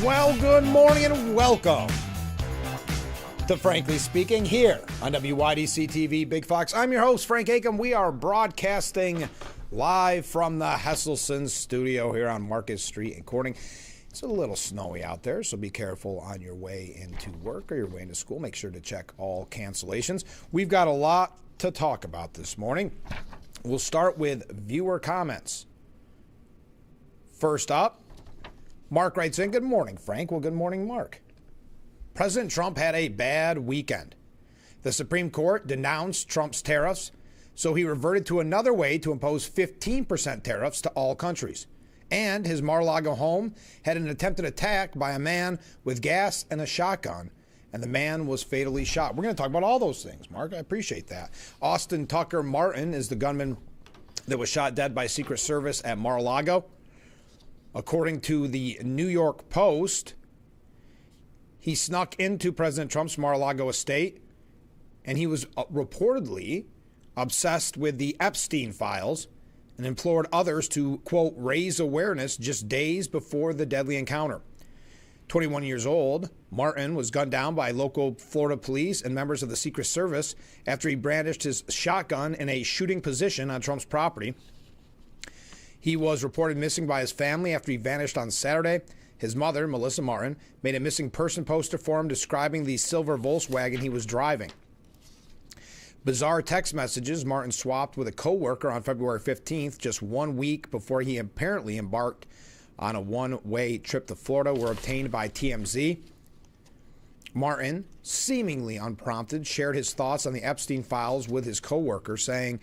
Well, good morning and welcome to Frankly Speaking here on WYDC TV Big Fox. I'm your host, Frank Acom. We are broadcasting live from the Hesselson studio here on Market Street in Corning. It's a little snowy out there, so be careful on your way into work or your way into school. Make sure to check all cancellations. We've got a lot to talk about this morning. We'll start with viewer comments. First up, Mark writes in, good morning, Frank. Well, good morning, Mark. President Trump had a bad weekend. The Supreme Court denounced Trump's tariffs, so he reverted to another way to impose 15% tariffs to all countries. And his Mar-a-Lago home had an attempted attack by a man with gas and a shotgun, and the man was fatally shot. We're going to talk about all those things, Mark. I appreciate that. Austin Tucker Martin is the gunman that was shot dead by Secret Service at Mar-a-Lago. According to the New York Post, he snuck into President Trump's Mar-a-Lago estate, and he was reportedly obsessed with the Epstein files and implored others to, quote, raise awareness just days before the deadly encounter. 21 years old, Martin was gunned down by local Florida police and members of the Secret Service after he brandished his shotgun in a shooting position on Trump's property. He was reported missing by his family after he vanished on Saturday. His mother, Melissa Martin, made a missing person poster for him describing the silver Volkswagen he was driving. Bizarre text messages Martin swapped with a co-worker on February 15th, just 1 week before he apparently embarked on a one-way trip to Florida, were obtained by TMZ. Martin, seemingly unprompted, shared his thoughts on the Epstein files with his co-worker, saying,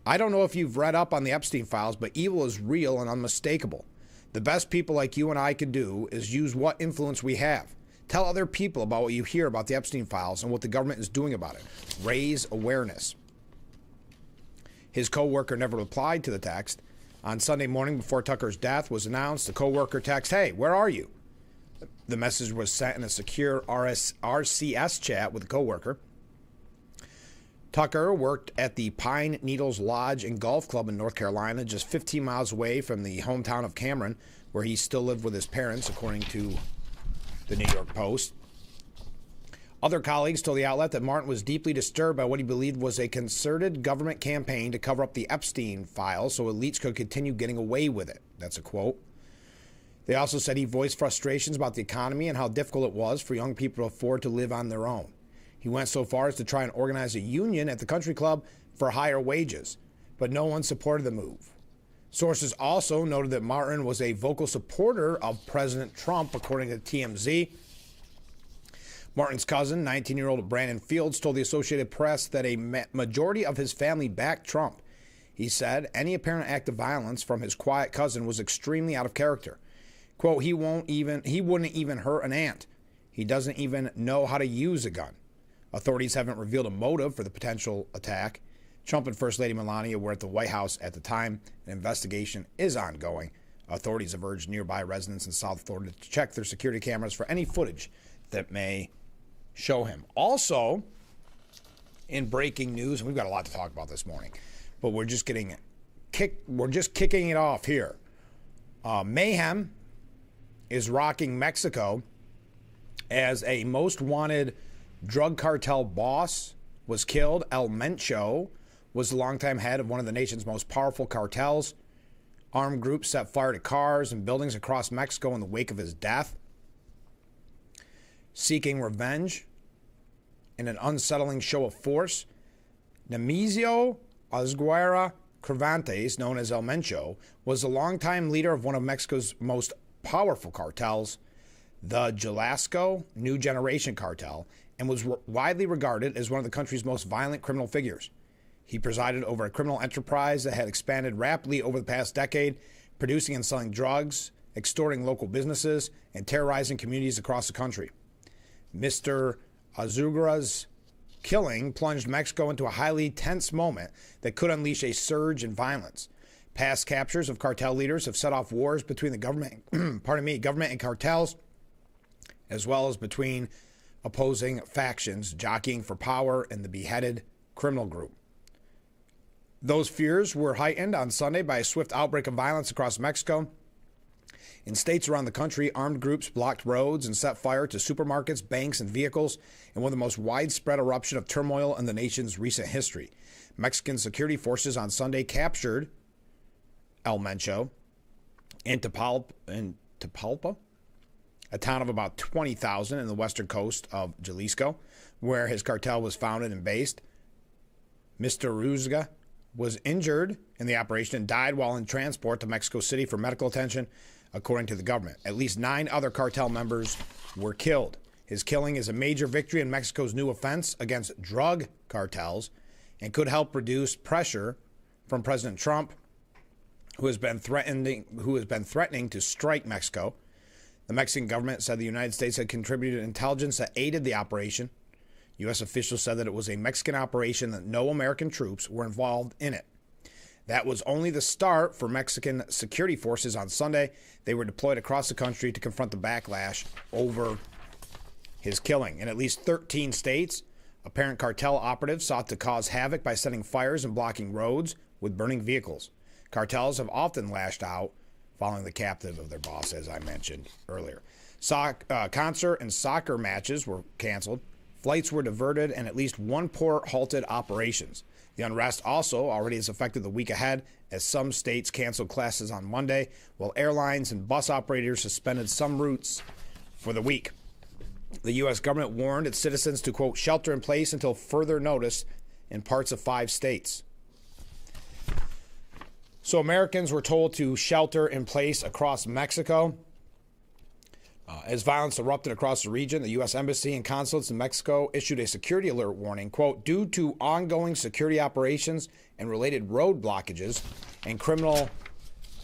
I don't know if you've read up on the Epstein files, but evil is real and unmistakable. The best people like you and I can do is use what influence we have. Tell other people about what you hear about the Epstein files and what the government is doing about it. Raise awareness. His co-worker never replied to the text. On Sunday morning before Tucker's death was announced, the co-worker text, hey, where are you? The message was sent in a secure RCS chat with the co-worker. Tucker worked at the Pine Needles Lodge and Golf Club in North Carolina, just 15 miles away from the hometown of Cameron, where he still lived with his parents, according to the New York Post. Other colleagues told the outlet that Martin was deeply disturbed by what he believed was a concerted government campaign to cover up the Epstein files so elites could continue getting away with it. That's a quote. They also said he voiced frustrations about the economy and how difficult it was for young people to afford to live on their own. He went so far as to try and organize a union at the country club for higher wages, but no one supported the move. Sources also noted that Martin was a vocal supporter of President Trump, according to TMZ. Martin's cousin, 19-year-old Brandon Fields, told the Associated Press that a majority of his family backed Trump. He said any apparent act of violence from his quiet cousin was extremely out of character. Quote, he wouldn't even hurt an ant. He doesn't even know how to use a gun. Authorities haven't revealed a motive for the potential attack. Trump and First Lady Melania were at the White House at the time. An investigation is ongoing. Authorities have urged nearby residents in South Florida to check their security cameras for any footage that may show him. Also, in breaking news, and we've got a lot to talk about this morning, but we're just kicking it off here. Mayhem is rocking Mexico as a most wanted drug cartel boss was killed. El Mencho was the longtime head of one of the nation's most powerful cartels. Armed groups set fire to cars and buildings across Mexico in the wake of his death. Seeking revenge in an unsettling show of force, Nemesio Osguera Cervantes, known as El Mencho, was the longtime leader of one of Mexico's most powerful cartels, the Jalisco New Generation Cartel, and was widely regarded as one of the country's most violent criminal figures. He presided over a criminal enterprise that had expanded rapidly over the past decade, producing and selling drugs, extorting local businesses, and terrorizing communities across the country. Mr. Azugra's killing plunged Mexico into a highly tense moment that could unleash a surge in violence. Past captures of cartel leaders have set off wars between the government and cartels, as well as between opposing factions jockeying for power and the beheaded criminal group. Those fears were heightened on Sunday by a swift outbreak of violence across Mexico. In states around the country, armed groups blocked roads and set fire to supermarkets, banks, and vehicles in one of the most widespread eruption of turmoil in the nation's recent history. Mexican security forces on Sunday captured El Mencho in Tapalpa, a town of about 20,000 in the western coast of Jalisco, where his cartel was founded and based. Mr. Ruzga was injured in the operation and died while in transport to Mexico City for medical attention, according to the government. At least 9 other cartel members were killed. His killing is a major victory in Mexico's new offense against drug cartels and could help reduce pressure from President Trump, who has been threatening to strike Mexico. The Mexican government said the United States had contributed intelligence that aided the operation. U.S. officials said that it was a Mexican operation, that no American troops were involved in it. That was only the start for Mexican security forces on Sunday. They were deployed across the country to confront the backlash over his killing. In at least 13 states, apparent cartel operatives sought to cause havoc by setting fires and blocking roads with burning vehicles. Cartels have often lashed out following the captive of their boss, as I mentioned earlier. Concert and soccer matches were canceled. Flights were diverted, and at least one port halted operations. The unrest also already has affected the week ahead, as some states canceled classes on Monday, while airlines and bus operators suspended some routes for the week. The U.S. government warned its citizens to, quote, shelter in place until further notice in parts of 5 states. So Americans were told to shelter in place across Mexico. As violence erupted across the region, the U.S. Embassy and consulates in Mexico issued a security alert warning, quote, due to ongoing security operations and related road blockages and criminal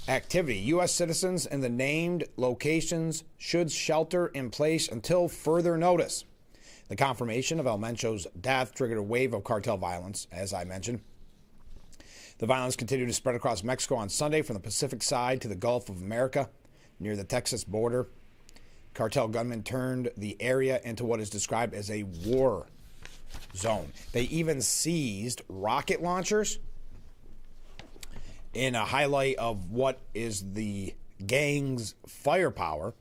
activity, U.S. citizens in the named locations should shelter in place until further notice. The confirmation of El Mencho's death triggered a wave of cartel violence, as I mentioned. The violence continued to spread across Mexico on Sunday from the Pacific side to the Gulf of America near the Texas border. Cartel gunmen turned the area into what is described as a war zone. They even seized rocket launchers in a highlight of what is the gang's firepower.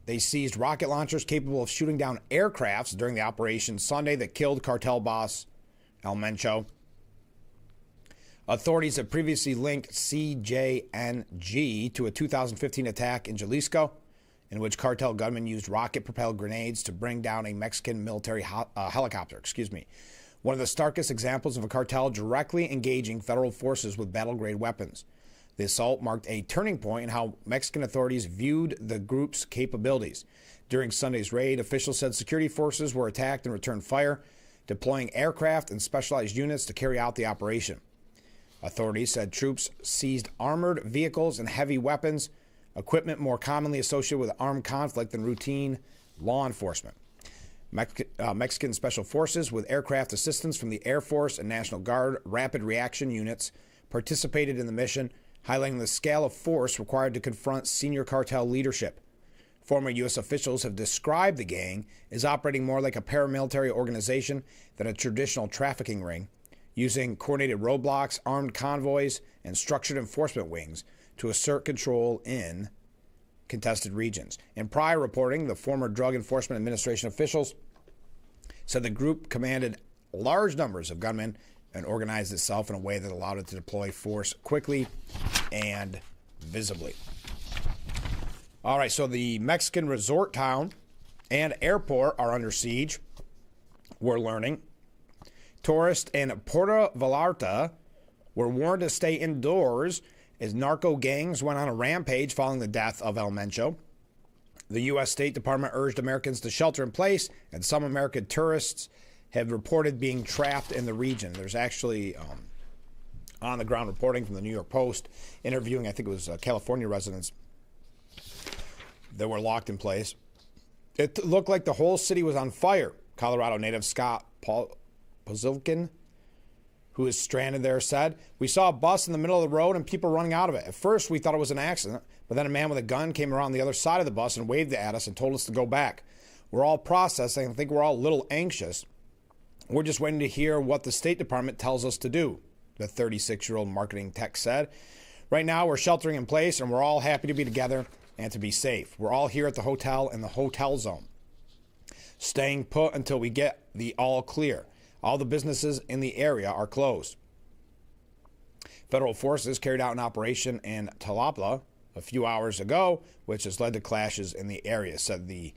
They seized rocket launchers capable of shooting down aircrafts during the operation Sunday that killed cartel boss El Mencho. Authorities have previously linked CJNG to a 2015 attack in Jalisco, in which cartel gunmen used rocket-propelled grenades to bring down a Mexican military helicopter. One of the starkest examples of a cartel directly engaging federal forces with battle-grade weapons. The assault marked a turning point in how Mexican authorities viewed the group's capabilities. During Sunday's raid, officials said security forces were attacked and returned fire, deploying aircraft and specialized units to carry out the operation. Authorities said troops seized armored vehicles and heavy weapons, equipment more commonly associated with armed conflict than routine law enforcement. Mexican Special Forces, with aircraft assistance from the Air Force and National Guard rapid reaction units, participated in the mission, highlighting the scale of force required to confront senior cartel leadership. Former U.S. officials have described the gang as operating more like a paramilitary organization than a traditional trafficking ring, using coordinated roadblocks, armed convoys, and structured enforcement wings to assert control in contested regions. In prior reporting, the former Drug Enforcement Administration officials said the group commanded large numbers of gunmen and organized itself in a way that allowed it to deploy force quickly and visibly. All right, so the Mexican resort town and airport are under siege, we're learning. Tourists in Puerto Vallarta were warned to stay indoors as narco gangs went on a rampage following the death of El Mencho. The U.S. State Department urged Americans to shelter in place, and some American tourists have reported being trapped in the region. There's actually on-the-ground reporting from the New York Post interviewing, I think it was California residents that were locked in place. It looked like the whole city was on fire. Colorado native Scott Pozilkin, who is stranded there, said, "We saw a bus in the middle of the road and people running out of it. At first, we thought it was an accident, but then a man with a gun came around the other side of the bus and waved at us and told us to go back. We're all processing. I think we're all a little anxious. We're just waiting to hear what the State Department tells us to do," the 36-year-old marketing tech said. Right now, we're sheltering in place, and we're all happy to be together and to be safe. We're all here at the hotel in the hotel zone, staying put until we get the all clear. All the businesses in the area are closed. Federal forces carried out an operation in Talapla a few hours ago, which has led to clashes in the area, said the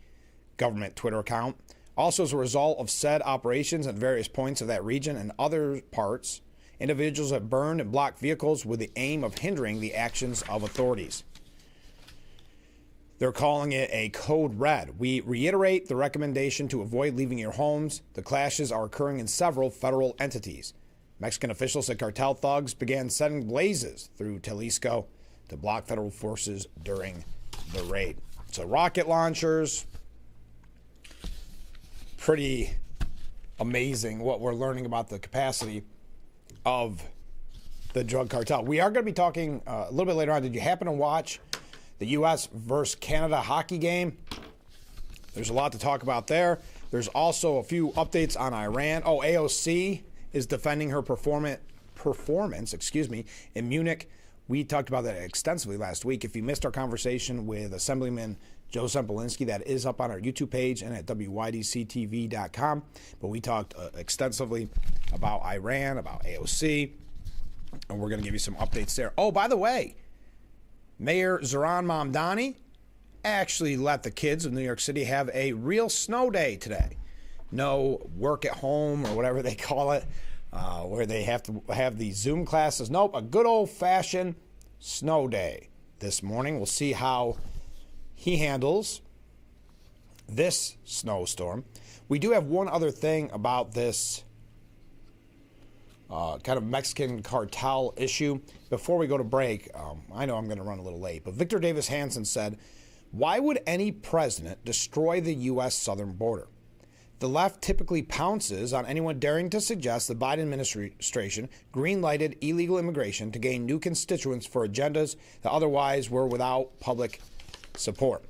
government Twitter account. Also, as a result of said operations at various points of that region and other parts, individuals have burned and blocked vehicles with the aim of hindering the actions of authorities. They're calling it a code red. We reiterate the recommendation to avoid leaving your homes. The clashes are occurring in several federal entities. Mexican officials said cartel thugs began setting blazes through Jalisco to block federal forces during the raid. So rocket launchers, pretty amazing what we're learning about the capacity of the drug cartel. We are going to be talking a little bit later on. Did you happen to watch the U.S. versus Canada hockey game? There's a lot to talk about there. There's also a few updates on Iran. AOC is defending her performance in Munich. We talked about that extensively last week. If you missed our conversation with Assemblyman Joe Sempolinski, that is up on our YouTube page and at WYDCTV.com. But we talked extensively about Iran, about AOC, and we're going to give you some updates there. Oh, by the way, Mayor Zoran Mamdani actually let the kids of New York City have a real snow day today. No work at home or whatever they call it, where they have to have these Zoom classes. Nope, a good old-fashioned snow day this morning. We'll see how he handles this snowstorm. We do have one other thing about this kind of Mexican cartel issue. Before we go to break, I know I'm going to run a little late, but Victor Davis Hanson said, "Why would any president destroy the U.S. southern border? The left typically pounces on anyone daring to suggest the Biden administration green-lighted illegal immigration to gain new constituents for agendas that otherwise were without public support."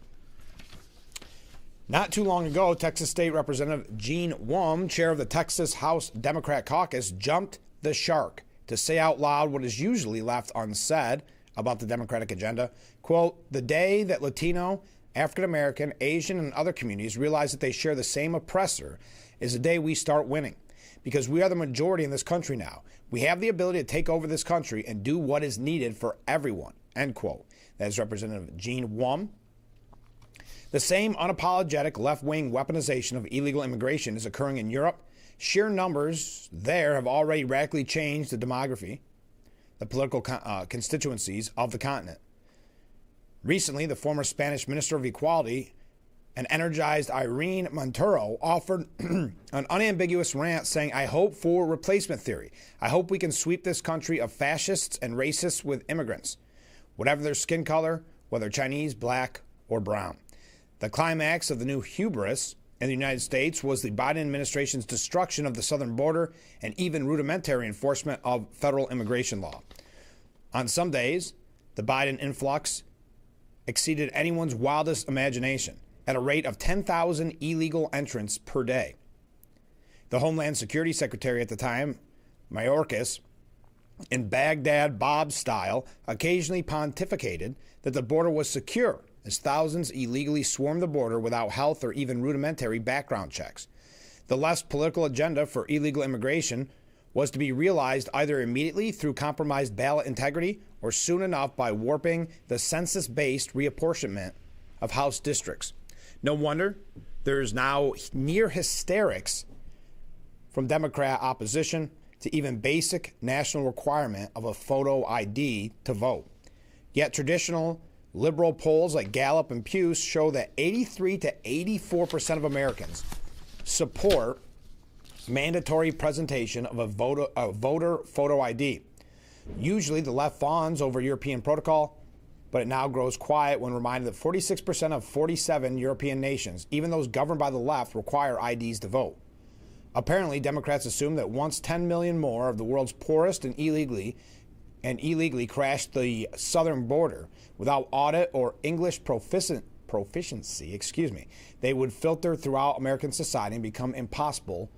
Not too long ago, Texas State Representative Gene Wum, chair of the Texas House Democrat Caucus, jumped the shark to say out loud what is usually left unsaid about the Democratic agenda. Quote, "The day that Latino, African American, Asian, and other communities realize that they share the same oppressor is the day we start winning. Because we are the majority in this country now. We have the ability to take over this country and do what is needed for everyone." End quote. That is Representative Gene Wum. The same unapologetic left-wing weaponization of illegal immigration is occurring in Europe. Sheer numbers there have already radically changed the demography, the political constituencies of the continent. Recently, the former Spanish Minister of Equality, an energized Irene Montero, offered an unambiguous rant saying, "I hope for replacement theory. I hope we can sweep this country of fascists and racists with immigrants, whatever their skin color, whether Chinese, black, or brown." The climax of the new hubris in the United States was the Biden administration's destruction of the southern border and even rudimentary enforcement of federal immigration law. On some days, the Biden influx exceeded anyone's wildest imagination at a rate of 10,000 illegal entrants per day. The Homeland Security Secretary at the time, Mayorkas, in Baghdad Bob style, occasionally pontificated that the border was secure as thousands illegally swarmed the border without health or even rudimentary background checks. The left's political agenda for illegal immigration was to be realized either immediately through compromised ballot integrity or soon enough by warping the census-based reapportionment of House districts. No wonder there's now near hysterics from Democrat opposition to even basic national requirement of a photo ID to vote. Yet traditional liberal polls like Gallup and Pew show that 83 to 84% of Americans support mandatory presentation of a voter photo ID. Usually the left fawns over European protocol, but it now grows quiet when reminded that 46% of 47 European nations, even those governed by the left, require IDs to vote. Apparently, Democrats assume that once 10 million more of the world's poorest and illegally crashed the southern border without audit or English proficiency, they would filter throughout American society and become impossible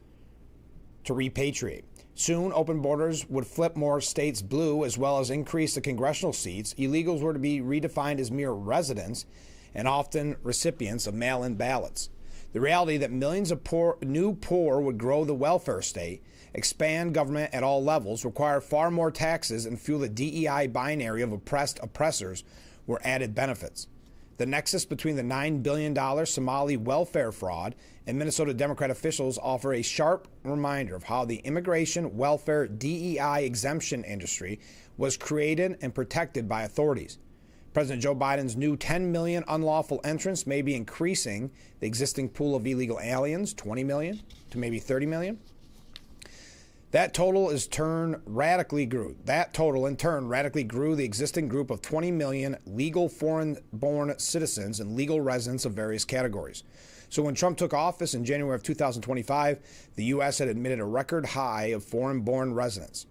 to repatriate. Soon, open borders would flip more states blue as well as increase the congressional seats. Illegals were to be redefined as mere residents and often recipients of mail-in ballots. The reality that millions of new poor would grow the welfare state, expand government at all levels, require far more taxes, and fuel the DEI binary of oppressed oppressors were added benefits. The nexus between the $9 billion Somali welfare fraud and Minnesota Democrat officials offer a sharp reminder of how the immigration, welfare, DEI exemption industry was created and protected by authorities. President Joe Biden's new 10 million unlawful entrants may be increasing the existing pool of illegal aliens, 20 million to maybe 30 million. That total in turn radically grew the existing group of 20 million legal foreign-born citizens and legal residents of various categories. So when Trump took office in January of 2025, the U.S. had admitted a record high of foreign-born residents.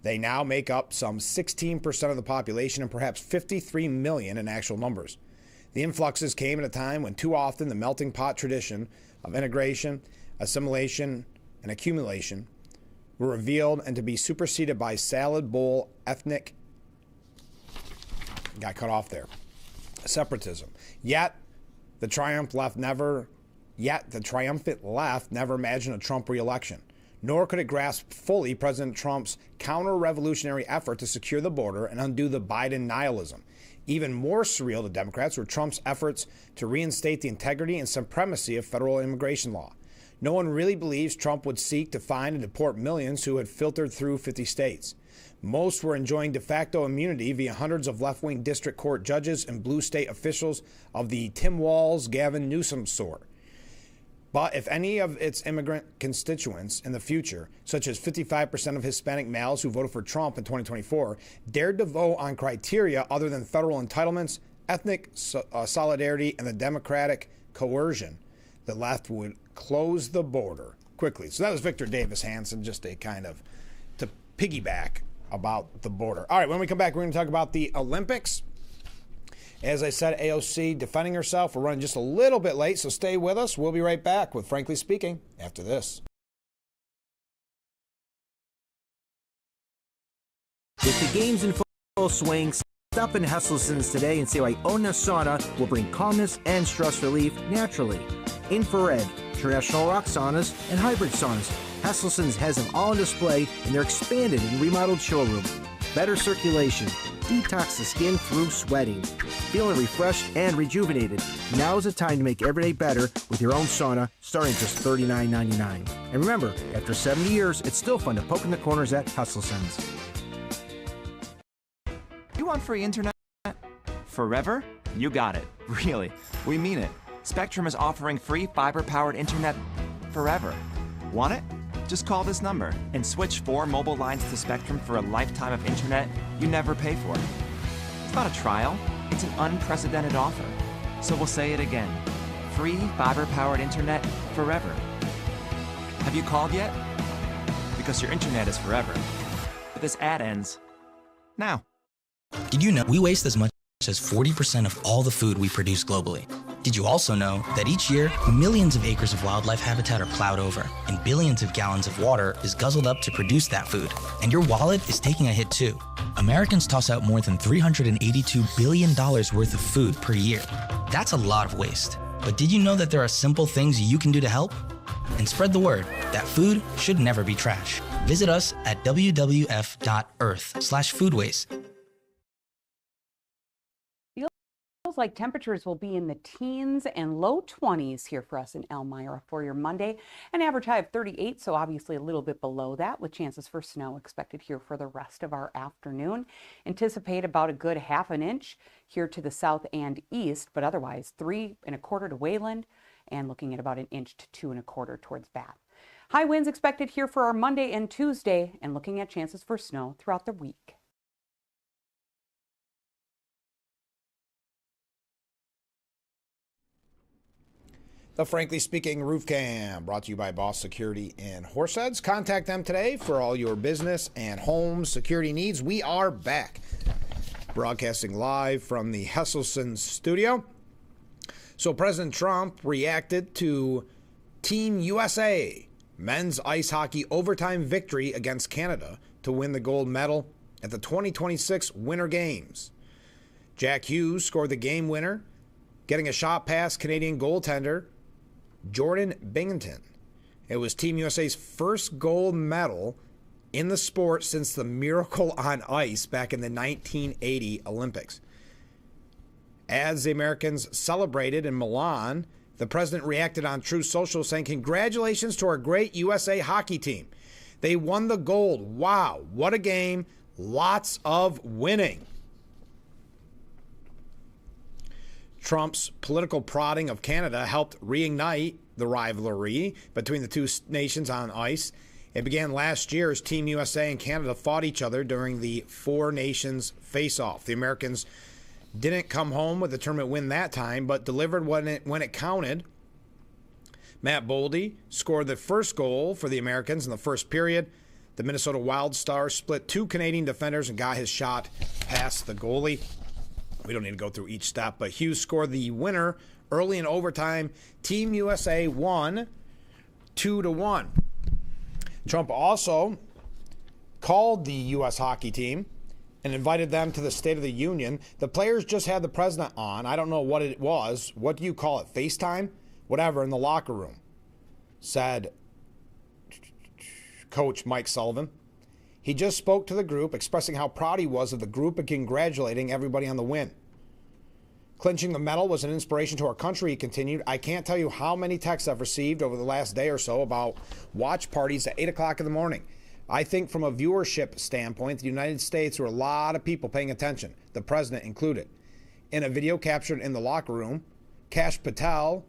They now make up some 16% of the population and perhaps 53 million in actual numbers. The influxes came at a time when too often the melting pot tradition of integration, assimilation, and accumulation were revealed and to be superseded by salad bowl ethnic, got cut off there, separatism. Yet the triumphant left never imagined a Trump re-election. Nor could it grasp fully President Trump's counter-revolutionary effort to secure the border and undo the Biden nihilism. Even more surreal to Democrats were Trump's efforts to reinstate the integrity and supremacy of federal immigration law. No one really believes Trump would seek to find and deport millions who had filtered through 50 states. Most were enjoying de facto immunity via hundreds of left-wing district court judges and blue state officials of the Tim Walz, Gavin Newsom sort. But if any of its immigrant constituents in the future, such as 55% of Hispanic males who voted for Trump in 2024, dared to vote on criteria other than federal entitlements, ethnic solidarity, and the democratic coercion, the left would close the border quickly. So that was Victor Davis Hanson, just a kind of to piggyback about the border. All right, when we come back, we're going to talk about the Olympics. As I said, AOC defending herself. We're running just a little bit late, so stay with us. We'll be right back with Frankly Speaking after this. With the games in full swing, stop in Hesselson's today and see why Ona Sauna will bring calmness and stress relief naturally. Infrared, traditional rock saunas, and hybrid saunas. Hesselson's has them all on display in their expanded and remodeled showroom. Better circulation. Detox the skin through sweating. Feeling refreshed and rejuvenated. Now is the time to make every day better with your own sauna, starting at just $39.99. And remember, after 70 years, it's still fun to poke in the corners at Hesselson's. You want free internet? Forever? You got it. Really. We mean it. Spectrum is offering free fiber-powered internet forever. Want it? Just call this number and switch 4 mobile lines to Spectrum for a lifetime of internet you never pay for. It's not a trial, it's an unprecedented offer. So we'll say it again. Free fiber-powered internet forever. Have you called yet? Because your internet is forever. But this ad ends now. Did you know we waste as much as 40% of all the food we produce globally? Did you also know that each year, millions of acres of wildlife habitat are plowed over, and billions of gallons of water is guzzled up to produce that food? And your wallet is taking a hit too. Americans toss out more than $382 billion worth of food per year. That's a lot of waste. But did you know that there are simple things you can do to help? And spread the word that food should never be trash. Visit us at wwf.earth/food waste. Like temperatures will be in the teens and low 20s here for us in Elmira for your Monday. An average high of 38, so obviously a little bit below that, with chances for snow expected here for the rest of our afternoon. Anticipate about a good ½ an inch here to the south and east, but otherwise 3 1/4 to Wayland and looking at about 1 inch to 2 1/4 towards Bath. High winds expected here for our Monday and Tuesday, and looking at chances for snow throughout the week. The Frankly Speaking Roof Cam, brought to you by Boss Security in Horseheads. Contact them today for all your business and home security needs. We are back, broadcasting live from the Hesselson studio. So President Trump reacted to Team USA men's ice hockey overtime victory against Canada to win the gold medal at the 2026 Winter Games. Jack Hughes scored the game winner, getting a shot past Canadian goaltender Jordan Binnington. It was Team USA's first gold medal in the sport since the Miracle on Ice back in the 1980 Olympics. As the Americans celebrated in Milan, the president reacted on Truth Social saying, "Congratulations to our great USA hockey team. They won the gold. Wow, what a game. Lots of winning." Trump's political prodding of Canada helped reignite the rivalry between the two nations on ice. It began last year as Team USA and Canada fought each other during the Four Nations face-off. The Americans didn't come home with the tournament win that time, but delivered when it counted. Matt Boldy scored the first goal for the Americans in the first period. The Minnesota Wild Stars split two Canadian defenders and got his shot past the goalie. We don't need to go through each step, but Hughes scored the winner early in overtime. Team USA won 2-1. Trump also called the U.S. hockey team and invited them to the State of the Union. The players just had the president on. I don't know what it was. What do you call it? FaceTime? Whatever, in the locker room, said Coach Mike Sullivan. He just spoke to the group, expressing how proud he was of the group and congratulating everybody on the win. Clinching the medal was an inspiration to our country, he continued. I can't tell you how many texts I've received over the last day or so about watch parties at 8 o'clock in the morning. I think from a viewership standpoint, the United States, there were a lot of people paying attention, the president included. In a video captured in the locker room, Kash Patel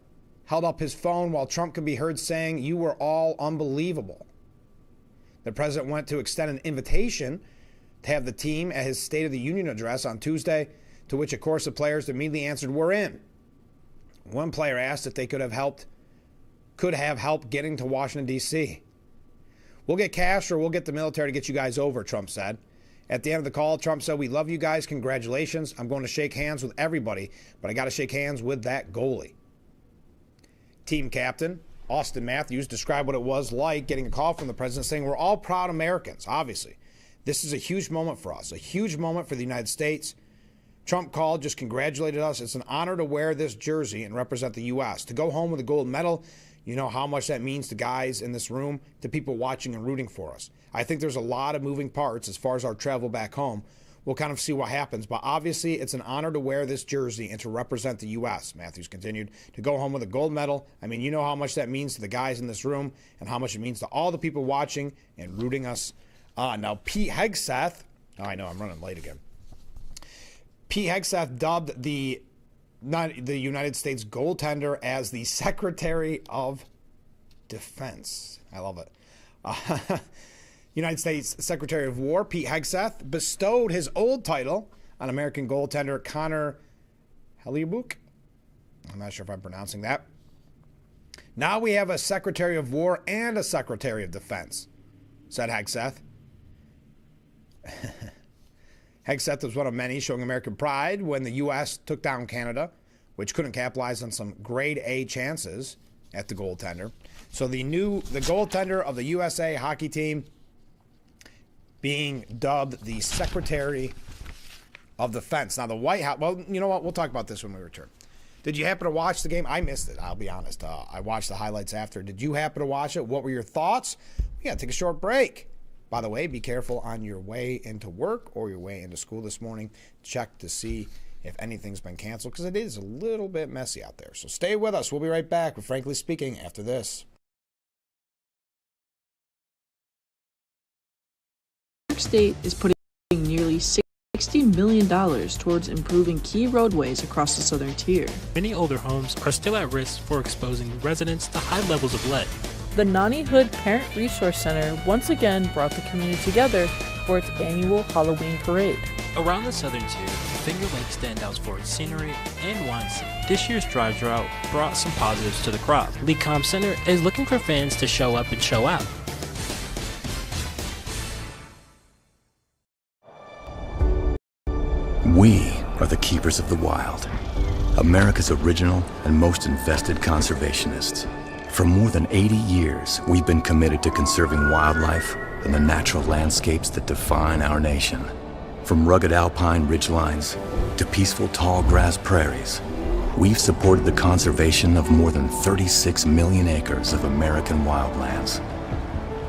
held up his phone while Trump could be heard saying, "You were all unbelievable." The president went to extend an invitation to have the team at his State of the Union address on Tuesday, to which, of course, the players immediately answered, "We're in." One player asked if they could have help getting to Washington, D.C. "We'll get cash or we'll get the military to get you guys over," Trump said. At the end of the call, Trump said, "We love you guys. Congratulations. I'm going to shake hands with everybody, but I got to shake hands with that goalie." Team captain Austin Matthews described what it was like getting a call from the president saying, "We're all proud Americans, obviously. This is a huge moment for us, a huge moment for the United States." Trump called, just congratulated us. "It's an honor to wear this jersey and represent the U.S. To go home with a gold medal, you know how much that means to guys in this room, to people watching and rooting for us. I think there's a lot of moving parts as far as our travel back home. We'll kind of see what happens, but obviously it's an honor to wear this jersey and to represent the U.S., Matthews continued. To go home with a gold medal, I mean, you know how much that means to the guys in this room and how much it means to all the people watching and rooting us on. Now, Pete Hegseth, I know I'm running late again. Pete Hegseth dubbed the United States goaltender as the Secretary of Defense. I love it. United States Secretary of War Pete Hegseth bestowed his old title on American goaltender Connor Hellebuyck. I'm not sure if I'm pronouncing that. Now we have a Secretary of War and a Secretary of Defense, said Hegseth. Hegseth was one of many showing American pride when the U.S. took down Canada, which couldn't capitalize on some grade A chances at the goaltender. So the goaltender of the USA hockey team being dubbed the Secretary of Defense. Now the White House, well, you know what? We'll talk about this when we return. Did you happen to watch the game? I missed it, I'll be honest. I watched the highlights after. Did you happen to watch it? What were your thoughts? We got to take a short break. By the way, be careful on your way into work or your way into school this morning. Check to see if anything's been canceled because it is a little bit messy out there. So stay with us. We'll be right back with Frankly Speaking after this. New York State is putting nearly $60 million towards improving key roadways across the southern tier. Many older homes are still at risk for exposing residents to high levels of lead. The Nani Hood Parent Resource Center once again brought the community together for its annual Halloween parade. Around the southern tier, Finger Lake stands out for its scenery and wine scene. This year's dry drought brought some positives to the crop. Lee Com Center is looking for fans to show up and show out. We are the keepers of the wild, America's original and most invested conservationists. For more than 80 years, we've been committed to conserving wildlife and the natural landscapes that define our nation. From rugged alpine ridgelines to peaceful tall grass prairies, we've supported the conservation of more than 36 million acres of American wildlands.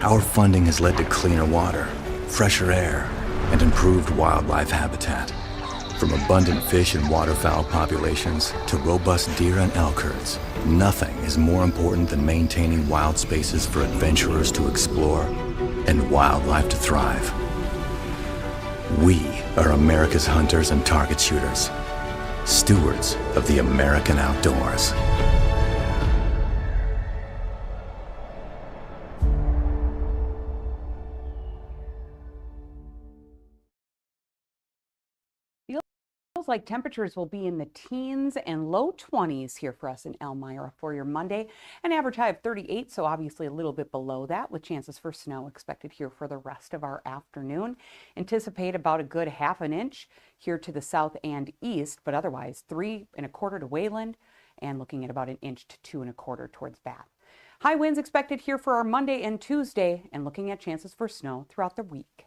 Our funding has led to cleaner water, fresher air, and improved wildlife habitat. From abundant fish and waterfowl populations to robust deer and elk herds, nothing is more important than maintaining wild spaces for adventurers to explore and wildlife to thrive. We are America's hunters and target shooters, stewards of the American outdoors. Feels like temperatures will be in the teens and low 20s here for us in Elmira for your Monday. An average high of 38, so obviously a little bit below that, with chances for snow expected here for the rest of our afternoon. Anticipate about a good half an inch here to the south and east, but otherwise 3 1/4 to Wayland and looking at about an inch to 2 1/4 towards Bath. High winds expected here for our Monday and Tuesday, and looking at chances for snow throughout the week.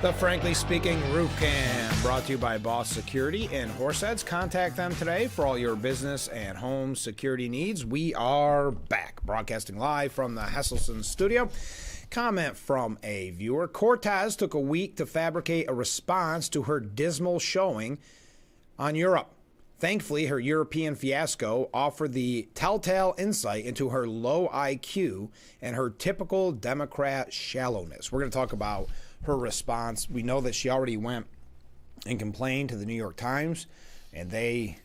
The Frankly Speaking Roof Cam, brought to you by Boss Security in Horseheads. Contact them today for all your business and home security needs. We are back, broadcasting live from the Hesselson studio. Comment from a viewer. Cortez took a week to fabricate a response to her dismal showing on Europe. Thankfully, her European fiasco offered the telltale insight into her low IQ and her typical Democrat shallowness. We're going to talk about her response. We know that she already went and complained to the New York Times, and they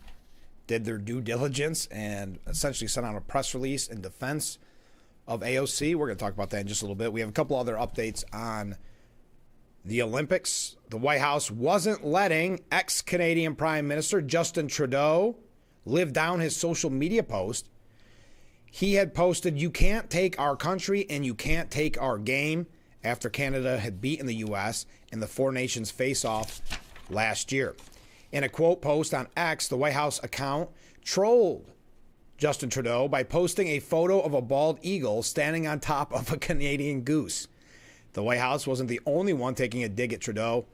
did their due diligence and essentially sent out a press release in defense of AOC. We're going to talk about that in just a little bit. We have a couple other updates on the Olympics. The White House wasn't letting ex-Canadian Prime Minister Justin Trudeau live down his social media post. He had posted, "You can't take our country and you can't take our game," after Canada had beaten the U.S. in the Four Nations face-off last year. In a quote post on X, the White House account trolled Justin Trudeau by posting a photo of a bald eagle standing on top of a Canadian goose. The White House wasn't the only one taking a dig at Trudeau,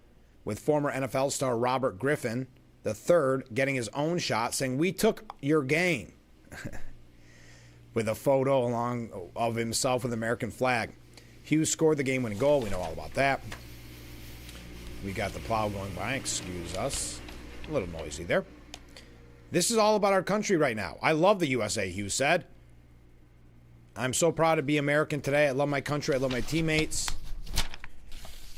with former NFL star Robert Griffin III getting his own shot, saying, "We took your game," with a photo along of himself with the American flag. Hughes scored the game-winning goal. We know all about that. We got the plow going by. Excuse us. A little noisy there. "This is all about our country right now. I love the USA," Hughes said. "I'm so proud to be American today. I love my country. I love my teammates."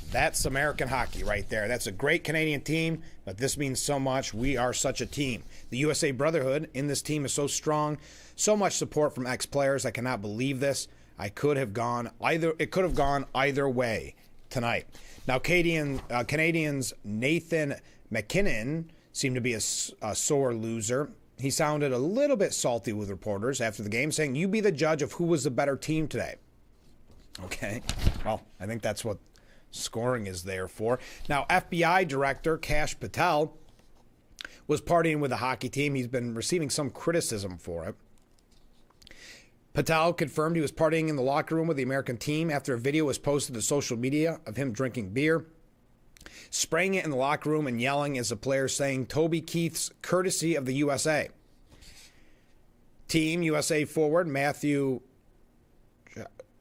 That's American hockey right there. That's a great Canadian team, but this means so much. We are such a team. The USA Brotherhood in this team is so strong. So much support from ex-players. I cannot believe this. It could have gone either way tonight. Now, Canadians Nathan McKinnon seemed to be a sore loser. He sounded a little bit salty with reporters after the game, saying, "You be the judge of who was the better team today." Okay, well, I think that's what scoring is there for. Now, FBI Director Kash Patel was partying with the hockey team. He's been receiving some criticism for it. Patel confirmed he was partying in the locker room with the American team after a video was posted to social media of him drinking beer, spraying it in the locker room, and yelling as the players sang Toby Keith's "Courtesy of the USA." Team USA forward Matthew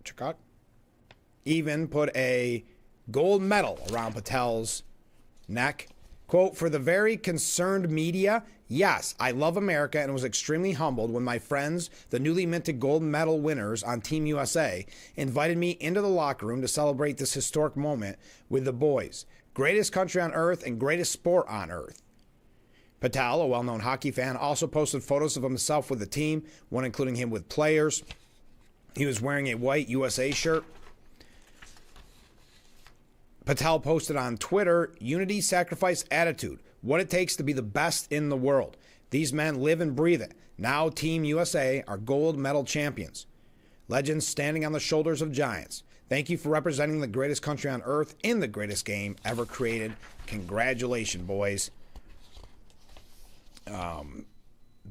Chakot even put a gold medal around Patel's neck. Quote, "For the very concerned media, yes, I love America and was extremely humbled when my friends, the newly minted gold medal winners on Team USA, invited me into the locker room to celebrate this historic moment with the boys. Greatest country on earth and greatest sport on earth." Patel, a well-known hockey fan, also posted photos of himself with the team, one including him with players. He was wearing a white USA shirt. Patel posted on Twitter, "Unity, sacrifice, attitude. What it takes to be the best in the world. These men live and breathe it. Now Team USA are gold medal champions. Legends standing on the shoulders of giants. Thank you for representing the greatest country on earth in the greatest game ever created. Congratulations, boys."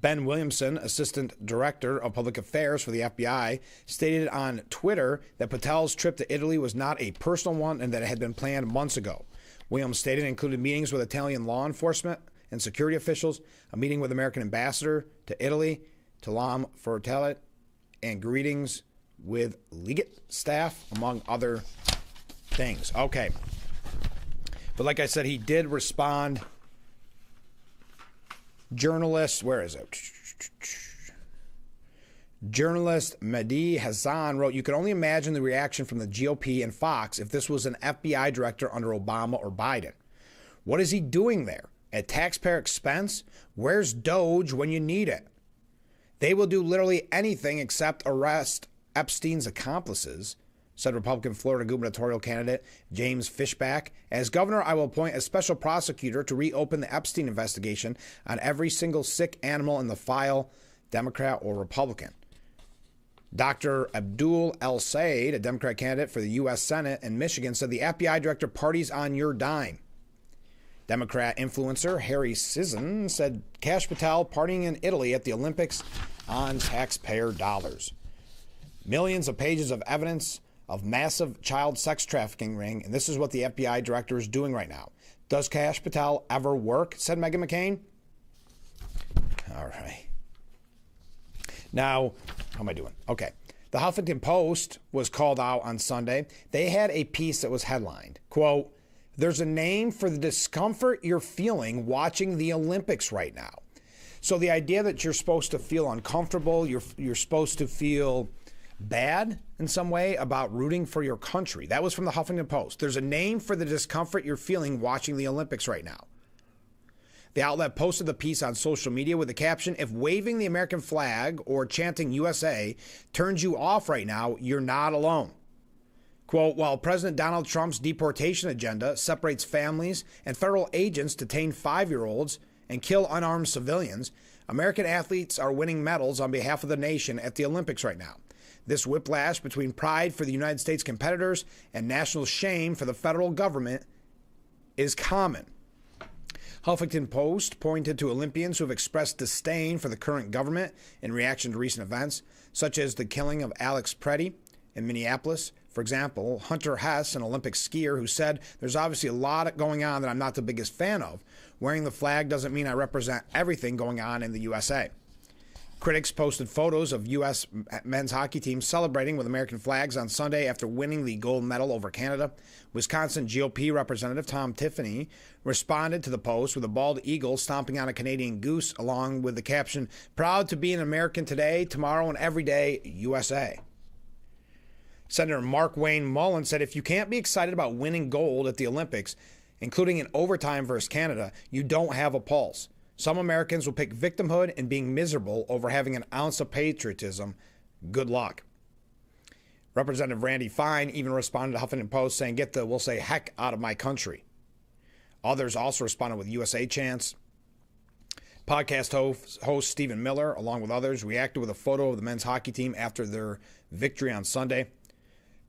Ben Williamson, Assistant Director of Public Affairs for the FBI, stated on Twitter that Patel's trip to Italy was not a personal one and that it had been planned months ago. Williams stated it included meetings with Italian law enforcement and security officials, a meeting with American ambassador to Italy, Talam Fortellet, and greetings with legate staff, among other things. Okay. But like I said, he did respond. Journalist, where is it? Journalist Mehdi Hassan wrote, "You can only imagine the reaction from the GOP and Fox if this was an FBI director under Obama or Biden. What is he doing there? At taxpayer expense? Where's Doge when you need it? They will do literally anything except arrest Epstein's accomplices," said Republican Florida gubernatorial candidate James Fishback. "As governor, I will appoint a special prosecutor to reopen the Epstein investigation on every single sick animal in the file, Democrat or Republican." Dr. Abdul El Sayed, a Democrat candidate for the U.S. Senate in Michigan, said the FBI director parties on your dime. Democrat influencer Harry Sisson said Kash Patel partying in Italy at the Olympics on taxpayer dollars. Millions of pages of evidence of massive child sex trafficking ring, and this is what the FBI director is doing right now. Does Kash Patel ever work? Said Meghan McCain. All right. Now, how am I doing? Okay. The Huffington Post was called out on Sunday. They had a piece that was headlined, quote, "There's a name for the discomfort you're feeling watching the Olympics right now." So the idea that you're supposed to feel uncomfortable, you're supposed to feel bad in some way about rooting for your country. That was from the Huffington Post. There's a name for the discomfort you're feeling watching the Olympics right now. The outlet posted the piece on social media with the caption, "If waving the American flag or chanting USA turns you off right now, you're not alone." Quote, "While President Donald Trump's deportation agenda separates families and federal agents detain 5-year-olds and kill unarmed civilians, American athletes are winning medals on behalf of the nation at the Olympics right now. This whiplash between pride for the United States competitors and national shame for the federal government is common." Huffington Post pointed to Olympians who have expressed disdain for the current government in reaction to recent events, such as the killing of Alex Preddy in Minneapolis. For example, Hunter Hess, an Olympic skier, who said, "There's obviously a lot going on that I'm not the biggest fan of. Wearing the flag doesn't mean I represent everything going on in the USA." Critics posted photos of U.S. men's hockey team celebrating with American flags on Sunday after winning the gold medal over Canada. Wisconsin GOP Representative Tom Tiffany responded to the post with a bald eagle stomping on a Canadian goose, along with the caption, "Proud to be an American today, tomorrow, and every day, USA." Senator Mark Wayne Mullen said, "If you can't be excited about winning gold at the Olympics, including in overtime versus Canada, you don't have a pulse. Some Americans will pick victimhood and being miserable over having an ounce of patriotism. Good luck." Representative Randy Fine even responded to Huffington Post saying, "Get the, we'll say, heck out of my country." Others also responded with USA chants. Podcast host Stephen Miller, along with others, reacted with a photo of the men's hockey team after their victory on Sunday.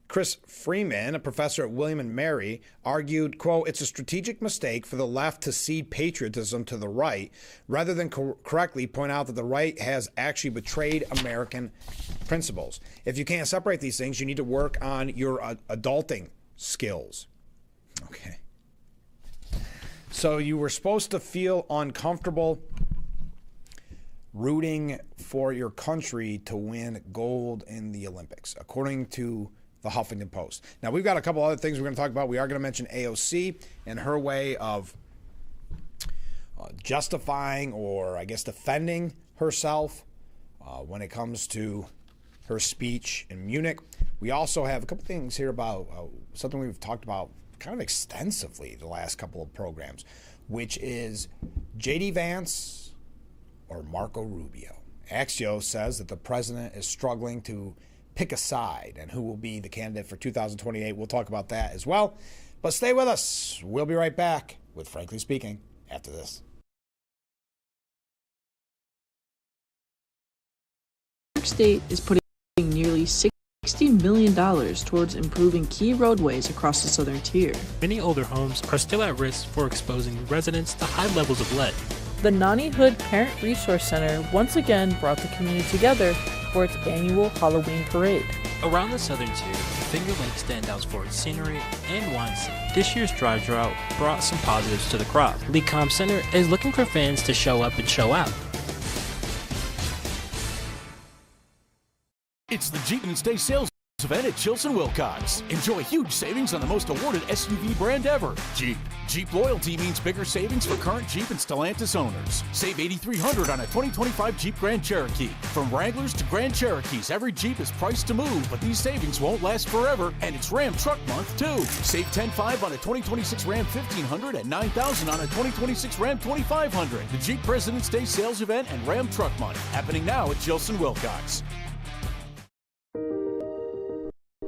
Chris Freeman, a professor at William and Mary, argued, quote, "It's a strategic mistake for the left to cede patriotism to the right, rather than correctly point out that the right has actually betrayed American principles. If you can't separate these things, you need to work on your adulting skills." Okay. So you were supposed to feel uncomfortable rooting for your country to win gold in the Olympics, according to the Huffington Post. Now, we've got a couple other things we're going to talk about. We are going to mention AOC and her way of justifying or, I guess, defending herself when it comes to her speech in Munich. We also have a couple things here about something we've talked about kind of extensively the last couple of programs, which is J.D. Vance or Marco Rubio. Axios says that the president is struggling to pick a side and who will be the candidate for 2028. We'll talk about that as well. But stay with us. We'll be right back with Frankly Speaking after this. New York State is putting nearly $60 million towards improving key roadways across the southern tier. Many older homes are still at risk for exposing residents to high levels of lead. The Nani Hood Parent Resource Center once again brought the community together for its annual Halloween parade. Around the southern tier, Finger Lake stands out for its scenery and wine scene. This year's dry drought brought some positives to the crop. Lee Com Center is looking for fans to show up and show out. It's the Jeep and Stay sales event at Chilson Wilcox. Enjoy huge savings on the most awarded SUV brand ever, Jeep. Jeep loyalty means bigger savings for current Jeep and Stellantis owners. Save $8,300 on a 2025 Jeep Grand Cherokee. From Wranglers to Grand Cherokees, every Jeep is priced to move, but these savings won't last forever, and it's Ram Truck Month too. Save $10,500 on a 2026 Ram 1500 and $9,000 on a 2026 Ram 2500. The Jeep President's Day sales event and Ram Truck Month happening now at Chilson Wilcox.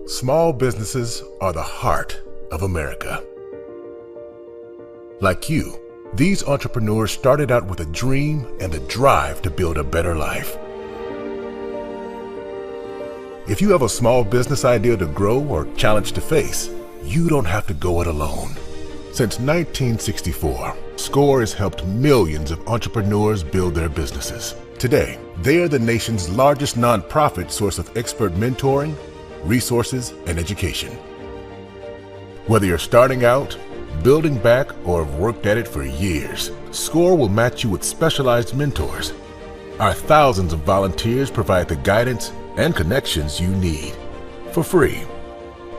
Small businesses are the heart of America. Like you, these entrepreneurs started out with a dream and the drive to build a better life. If you have a small business idea to grow or challenge to face, you don't have to go it alone. Since 1964, SCORE has helped millions of entrepreneurs build their businesses. Today, they are the nation's largest nonprofit source of expert mentoring, resources, and education. Whether you're starting out, building back, or have worked at it for years, SCORE will match you with specialized mentors. Our thousands of volunteers provide the guidance and connections you need for free.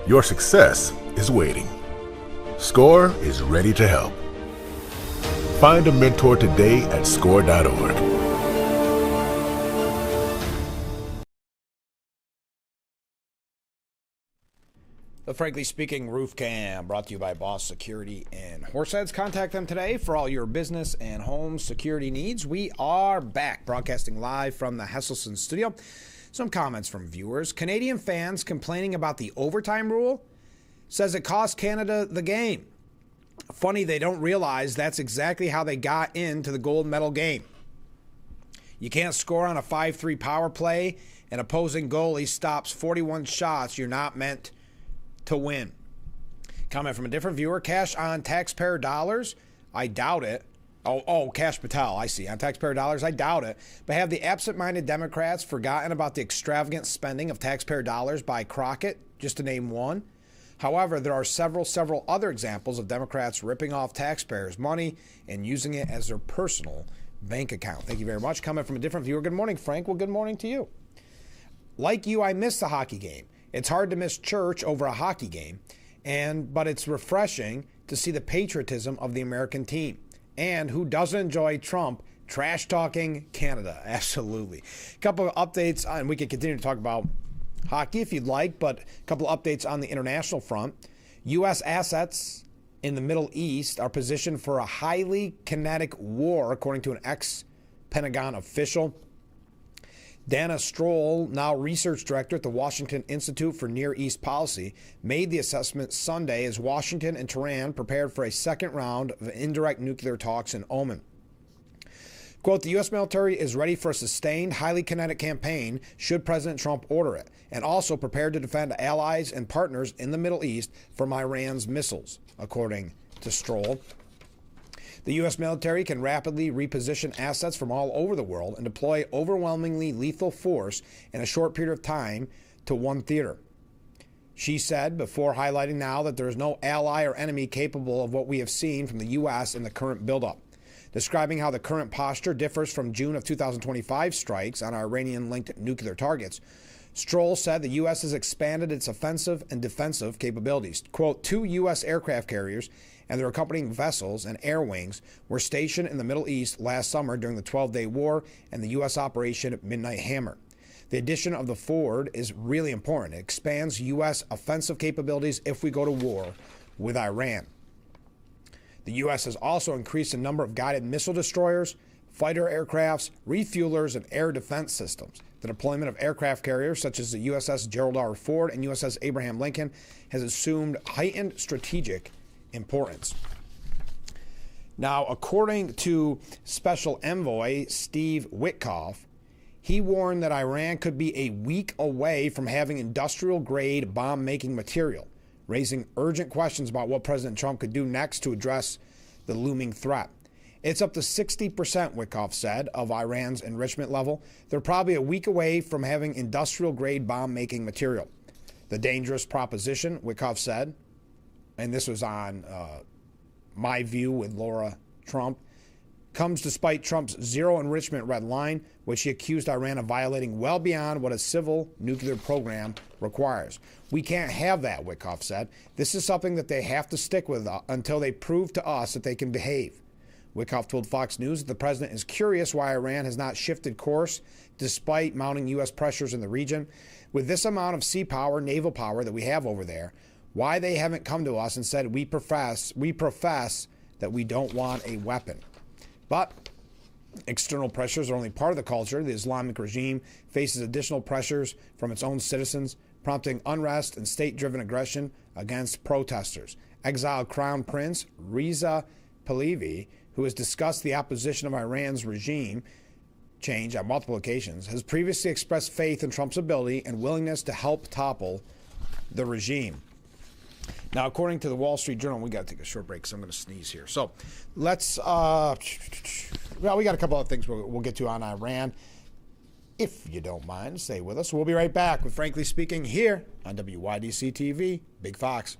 Your success is waiting. SCORE is ready to help. Find a mentor today at SCORE.org. The Frankly Speaking Roof Cam, brought to you by Boss Security in Horseheads. Contact them today for all your business and home security needs. We are back, broadcasting live from the Hesselson studio. Some comments from viewers. Canadian fans complaining about the overtime rule, says it cost Canada the game. Funny they don't realize that's exactly how they got into the gold medal game. You can't score on a 5-3 power play, and opposing goalie stops 41 shots you're not meant to win. Comment from a different viewer. Cash on taxpayer dollars? I doubt it. Oh, Cash Patel, I see. On taxpayer dollars, I doubt it. But have the absent-minded Democrats forgotten about the extravagant spending of taxpayer dollars by Crockett, just to name one? However, there are several other examples of Democrats ripping off taxpayers' money and using it as their personal bank account. Thank you very much. Comment from a different viewer. Good morning, Frank. Well, good morning to you. Like you, I missed the hockey game. It's hard to miss church over a hockey game, but it's refreshing to see the patriotism of the American team. And who doesn't enjoy Trump trash-talking Canada? Absolutely. A couple of updates, and we can continue to talk about hockey if you'd like, but a couple of updates on the international front. U.S. assets in the Middle East are positioned for a highly kinetic war, according to an ex-Pentagon official. Dana Stroll, now research director at the Washington Institute for Near East Policy, made the assessment Sunday as Washington and Tehran prepared for a second round of indirect nuclear talks in Oman. Quote, the U.S. military is ready for a sustained, highly kinetic campaign should President Trump order it, and also prepared to defend allies and partners in the Middle East from Iran's missiles, according to Stroll. The U.S. military can rapidly reposition assets from all over the world and deploy overwhelmingly lethal force in a short period of time to one theater. She said, before highlighting now that there is no ally or enemy capable of what we have seen from the U.S. in the current buildup, describing how the current posture differs from June of 2025 strikes on Iranian-linked nuclear targets. Stroll said the U.S. has expanded its offensive and defensive capabilities. Quote, 2 U.S. aircraft carriers and their accompanying vessels and air wings were stationed in the Middle East last summer during the 12-day war and the U.S. Operation Midnight Hammer. The addition of the Ford is really important. It expands U.S. offensive capabilities if we go to war with Iran. The U.S. has also increased the number of guided missile destroyers, fighter aircrafts, refuelers, and air defense systems. The deployment of aircraft carriers such as the USS Gerald R. Ford and USS Abraham Lincoln has assumed heightened strategic importance. Now, according to Special Envoy Steve Witkoff, he warned that Iran could be a week away from having industrial-grade bomb-making material, raising urgent questions about what President Trump could do next to address the looming threat. It's up to 60%, Witkoff said, of Iran's enrichment level. They're probably a week away from having industrial-grade bomb-making material. The dangerous proposition, Witkoff said, and this was on My View with Laura Trump, comes despite Trump's zero enrichment red line, which he accused Iran of violating well beyond what a civil nuclear program requires. We can't have that, Witkoff said. This is something that they have to stick with until they prove to us that they can behave. Witkoff told Fox News that the president is curious why Iran has not shifted course despite mounting U.S. pressures in the region. With this amount of sea power, naval power that we have over there, why they haven't come to us and said we profess that we don't want a weapon. But external pressures are only part of the culture. The Islamic regime faces additional pressures from its own citizens, prompting unrest and state-driven aggression against protesters. Exiled Crown Prince Reza Pahlavi, who has discussed the opposition of Iran's regime change on multiple occasions, has previously expressed faith in Trump's ability and willingness to help topple the regime. Now, according to the Wall Street Journal, we got to take a short break, so I'm going to sneeze here. So let's, well, we got a couple of things we'll get to on Iran. If you don't mind, stay with us. We'll be right back with Frankly Speaking here on WYDC TV, Big Fox.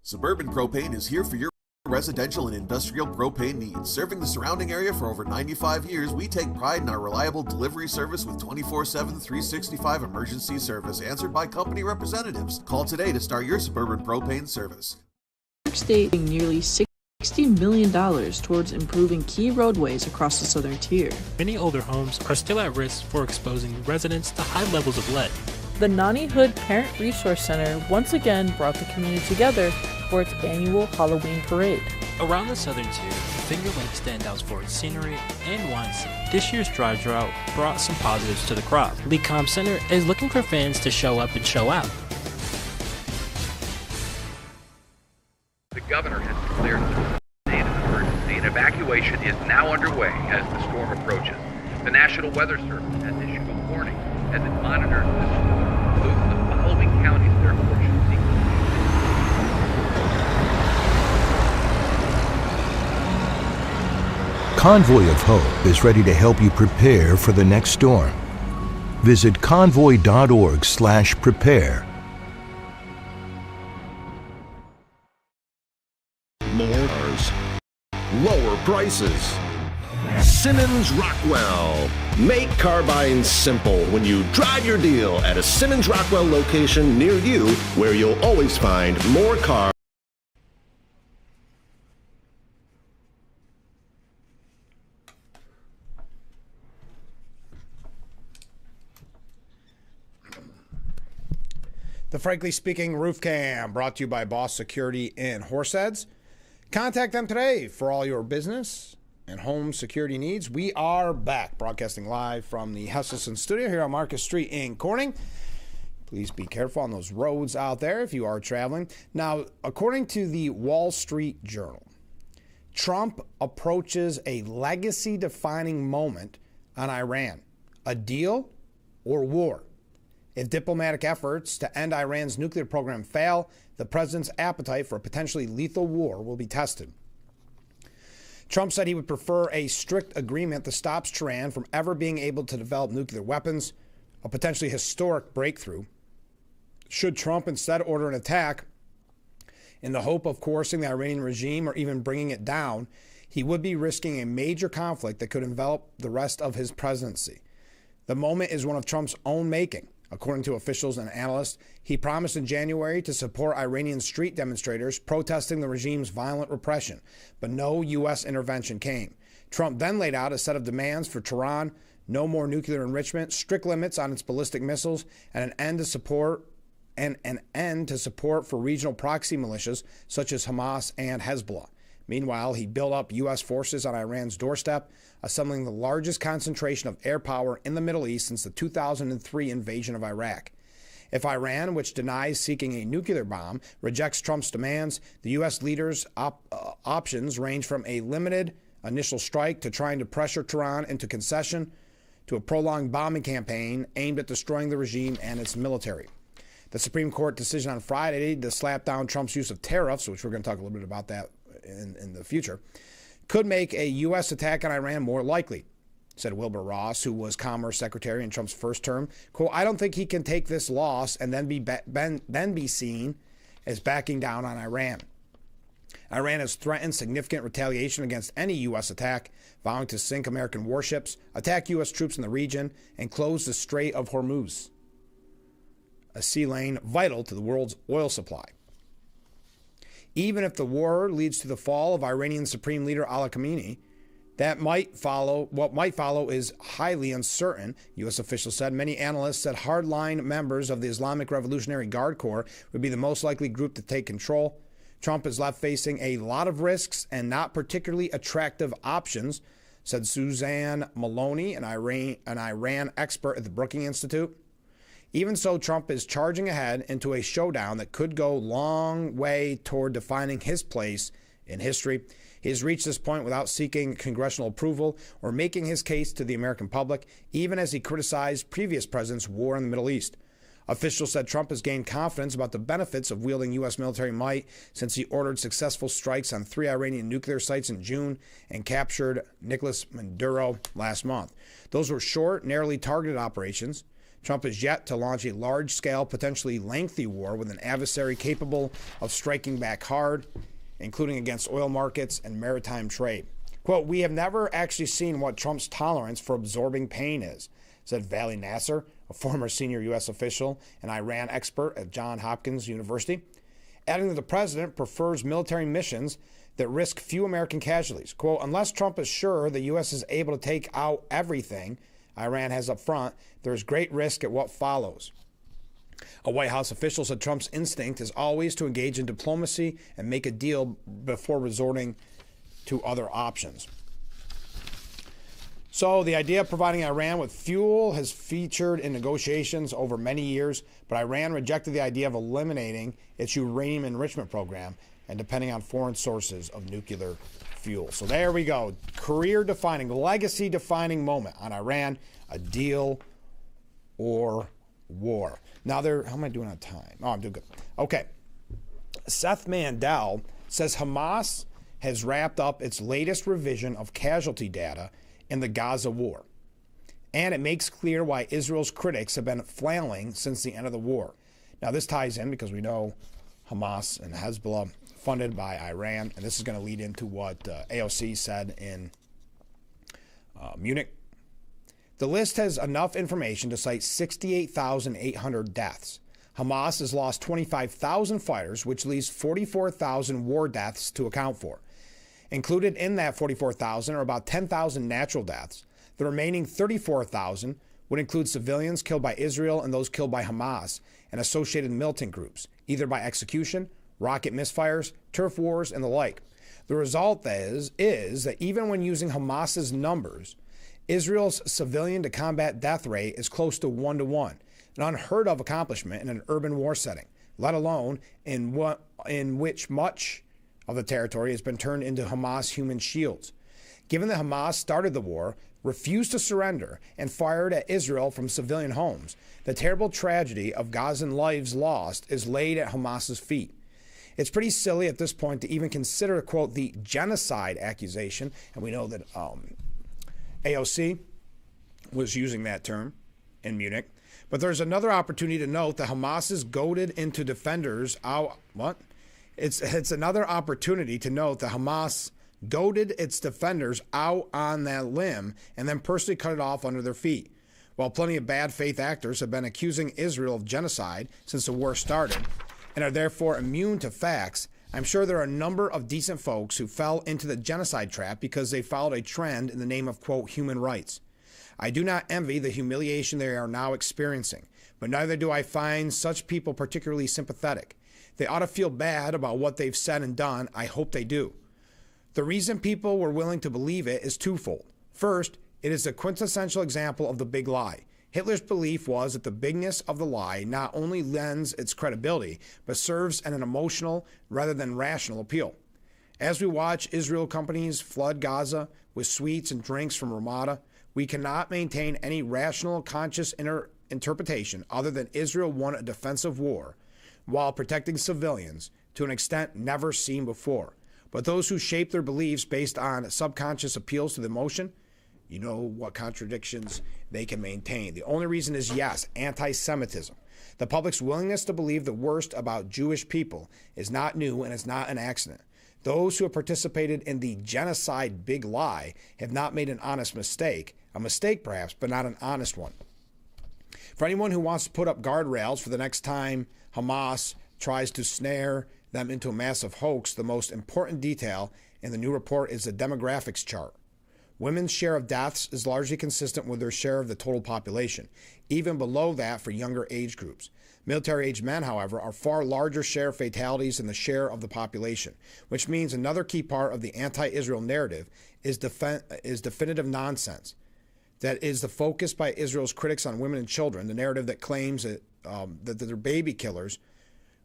Suburban Propane is here for your residential and industrial propane needs. Serving the surrounding area for over 95 years, we take pride in our reliable delivery service with 24/7, 365 emergency service answered by company representatives. Call today to start your Suburban Propane service. New York State nearly $60 million towards improving key roadways across the southern tier. Many older homes are still at risk for exposing residents to high levels of lead. The Nani Hood Parent Resource Center once again brought the community together for its annual Halloween parade. Around the southern tier, Finger Lake stands out for its scenery and wine scene. This year's dry drought brought some positives to the crop. LeComm Center is looking for fans to show up and show out. The governor has declared a state of emergency, and evacuation is now underway as the storm approaches. The National Weather Service has issued a warning as it monitors the storm. Move the following counties their fortune sequence. Convoy of Hope is ready to help you prepare for the next storm. Visit convoy.org/prepare. More cars, lower prices. Simmons Rockwell. Make car buying simple when you drive your deal at a Simmons Rockwell location near you, where you'll always find more cars. The Frankly Speaking Roof Cam, brought to you by Boss Security in Horseheads. Contact them today for all your business and home security needs. We are back, broadcasting live from the Hesselson studio here on Marcus Street in Corning. Please be careful on those roads out there if you are traveling. Now, according to the Wall Street Journal, Trump approaches a legacy-defining moment on Iran. A deal or war? If diplomatic efforts to end Iran's nuclear program fail, the president's appetite for a potentially lethal war will be tested. Trump said he would prefer a strict agreement that stops Tehran from ever being able to develop nuclear weapons, a potentially historic breakthrough. Should Trump instead order an attack in the hope of coercing the Iranian regime or even bringing it down, he would be risking a major conflict that could envelop the rest of his presidency. The moment is one of Trump's own making. According to officials and analysts, he promised in January to support Iranian street demonstrators protesting the regime's violent repression, but no U.S. intervention came. Trump then laid out a set of demands for Tehran: no more nuclear enrichment, strict limits on its ballistic missiles, and an end to support for regional proxy militias such as Hamas and Hezbollah. Meanwhile, he built up U.S. forces on Iran's doorstep, assembling the largest concentration of air power in the Middle East since the 2003 invasion of Iraq. If Iran, which denies seeking a nuclear bomb, rejects Trump's demands, the U.S. leaders' options range from a limited initial strike to trying to pressure Tehran into concession to a prolonged bombing campaign aimed at destroying the regime and its military. The Supreme Court decision on Friday to slap down Trump's use of tariffs, which we're going to talk a little bit about that in the future, could make a U.S. attack on Iran more likely, said Wilbur Ross, who was Commerce Secretary in Trump's first term. Quote, I don't think he can take this loss and then be seen as backing down on Iran. Iran has threatened significant retaliation against any U.S. attack, vowing to sink American warships, attack U.S. troops in the region, and close the Strait of Hormuz, a sea lane vital to the world's oil supply. Even if the war leads to the fall of Iranian Supreme Leader Ali Khamenei, what might follow is highly uncertain, U.S. officials said. Many analysts said hardline members of the Islamic Revolutionary Guard Corps would be the most likely group to take control. Trump is left facing a lot of risks and not particularly attractive options, said Suzanne Maloney, an Iran expert at the Brookings Institute. Even so, Trump is charging ahead into a showdown that could go a long way toward defining his place in history. He has reached this point without seeking congressional approval or making his case to the American public, even as he criticized previous presidents' war in the Middle East. Officials said Trump has gained confidence about the benefits of wielding U.S. military might since he ordered successful strikes on 3 Iranian nuclear sites in June and captured Nicolas Maduro last month. Those were short, narrowly targeted operations. Trump is yet to launch a large-scale, potentially lengthy war with an adversary capable of striking back hard, including against oil markets and maritime trade. Quote, we have never actually seen what Trump's tolerance for absorbing pain is, said Vali Nasser, a former senior U.S. official and Iran expert at Johns Hopkins University, adding that the president prefers military missions that risk few American casualties. Quote, unless Trump is sure the U.S. is able to take out everything Iran has up front, there is great risk at what follows. A White House official said Trump's instinct is always to engage in diplomacy and make a deal before resorting to other options. So the idea of providing Iran with fuel has featured in negotiations over many years, but Iran rejected the idea of eliminating its uranium enrichment program and depending on foreign sources of nuclear fuel. So there we go. Career-defining, legacy-defining moment on Iran, a deal or war. Now, how am I doing on time? Oh, I'm doing good. Okay. Seth Mandel says Hamas has wrapped up its latest revision of casualty data in the Gaza war. And it makes clear why Israel's critics have been flailing since the end of the war. Now, this ties in because we know Hamas and Hezbollah funded by Iran, and this is going to lead into what AOC said in Munich. The list has enough information to cite 68,800 deaths. Hamas has lost 25,000 fighters, which leaves 44,000 war deaths to account for. Included in that 44,000 are about 10,000 natural deaths. The remaining 34,000 would include civilians killed by Israel and those killed by Hamas and associated militant groups, either by execution, rocket misfires, turf wars, and the like. The result is that even when using Hamas's numbers, Israel's civilian-to-combat death rate is close to 1-to-1, an unheard of accomplishment in an urban war setting, let alone in which much of the territory has been turned into Hamas human shields. Given that Hamas started the war, refused to surrender, and fired at Israel from civilian homes, the terrible tragedy of Gazan lives lost is laid at Hamas's feet. It's pretty silly at this point to even consider, quote, the genocide accusation, and we know that AOC was using that term in Munich. But there's another opportunity to note that Hamas is goaded into defenders out. What? It's another opportunity to note that Hamas goaded its defenders out on that limb and then personally cut it off under their feet. While plenty of bad faith actors have been accusing Israel of genocide since the war started and are therefore immune to facts, I'm sure there are a number of decent folks who fell into the genocide trap because they followed a trend in the name of, quote, human rights. I do not envy the humiliation they are now experiencing, but neither do I find such people particularly sympathetic. They ought to feel bad about what they've said and done. I hope they do. The reason people were willing to believe it is twofold. First, it is a quintessential example of the big lie. Hitler's belief was that the bigness of the lie not only lends its credibility, but serves an emotional rather than rational appeal. As we watch Israel companies flood Gaza with sweets and drinks from Ramada, we cannot maintain any rational, conscious interpretation other than Israel won a defensive war while protecting civilians to an extent never seen before. But those who shape their beliefs based on subconscious appeals to the emotion, you know what contradictions they can maintain. The only reason is, yes, anti-Semitism. The public's willingness to believe the worst about Jewish people is not new and it's not an accident. Those who have participated in the genocide big lie have not made an honest mistake. A mistake perhaps, but not an honest one. For anyone who wants to put up guardrails for the next time Hamas tries to snare them into a massive hoax, the most important detail in the new report is the demographics chart. Women's share of deaths is largely consistent with their share of the total population, even below that for younger age groups. Military-aged men, however, are far larger share of fatalities than the share of the population, which means another key part of the anti-Israel narrative is definitive nonsense. That is the focus by Israel's critics on women and children, the narrative that claims that they're baby killers.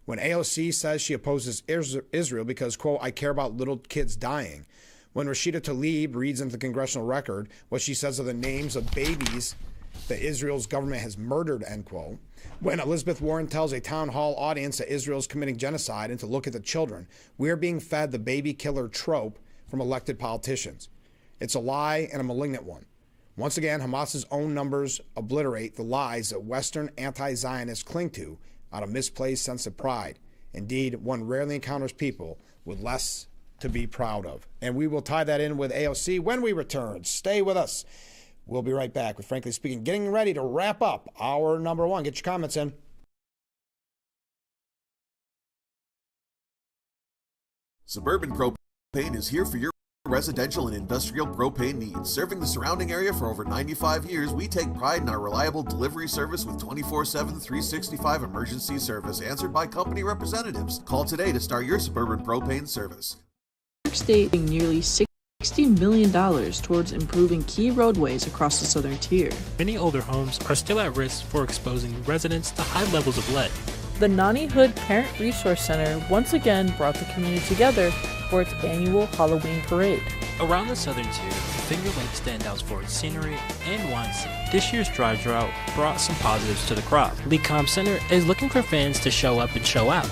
When AOC says she opposes Israel because, quote, I care about little kids dying. When Rashida Tlaib reads into the congressional record what she says are the names of babies that Israel's government has murdered, end quote. When Elizabeth Warren tells a town hall audience that Israel is committing genocide and to look at the children, we are being fed the baby killer trope from elected politicians. It's a lie and a malignant one. Once again, Hamas's own numbers obliterate the lies that Western anti-Zionists cling to out of misplaced sense of pride. Indeed, one rarely encounters people with less to be proud of. And we will tie that in with AOC when we return. Stay with us. We'll be right back with Frankly Speaking, getting ready to wrap up hour number one. Get your comments in. Suburban Propane is here for your residential and industrial propane needs. Serving the surrounding area for over 95 years, we take pride in our reliable delivery service with 24/7, 365 emergency service answered by company representatives. Call today to start your Suburban Propane service. New York State nearly $60 million towards improving key roadways across the southern tier. Many older homes are still at risk for exposing residents to high levels of lead. The Nani Hood Parent Resource Center once again brought the community together for its annual Halloween parade. Around the southern tier, Finger Lake stands out for its scenery and wine scene. This year's dry drought brought some positives to the crop. Lee Com Center is looking for fans to show up and show out.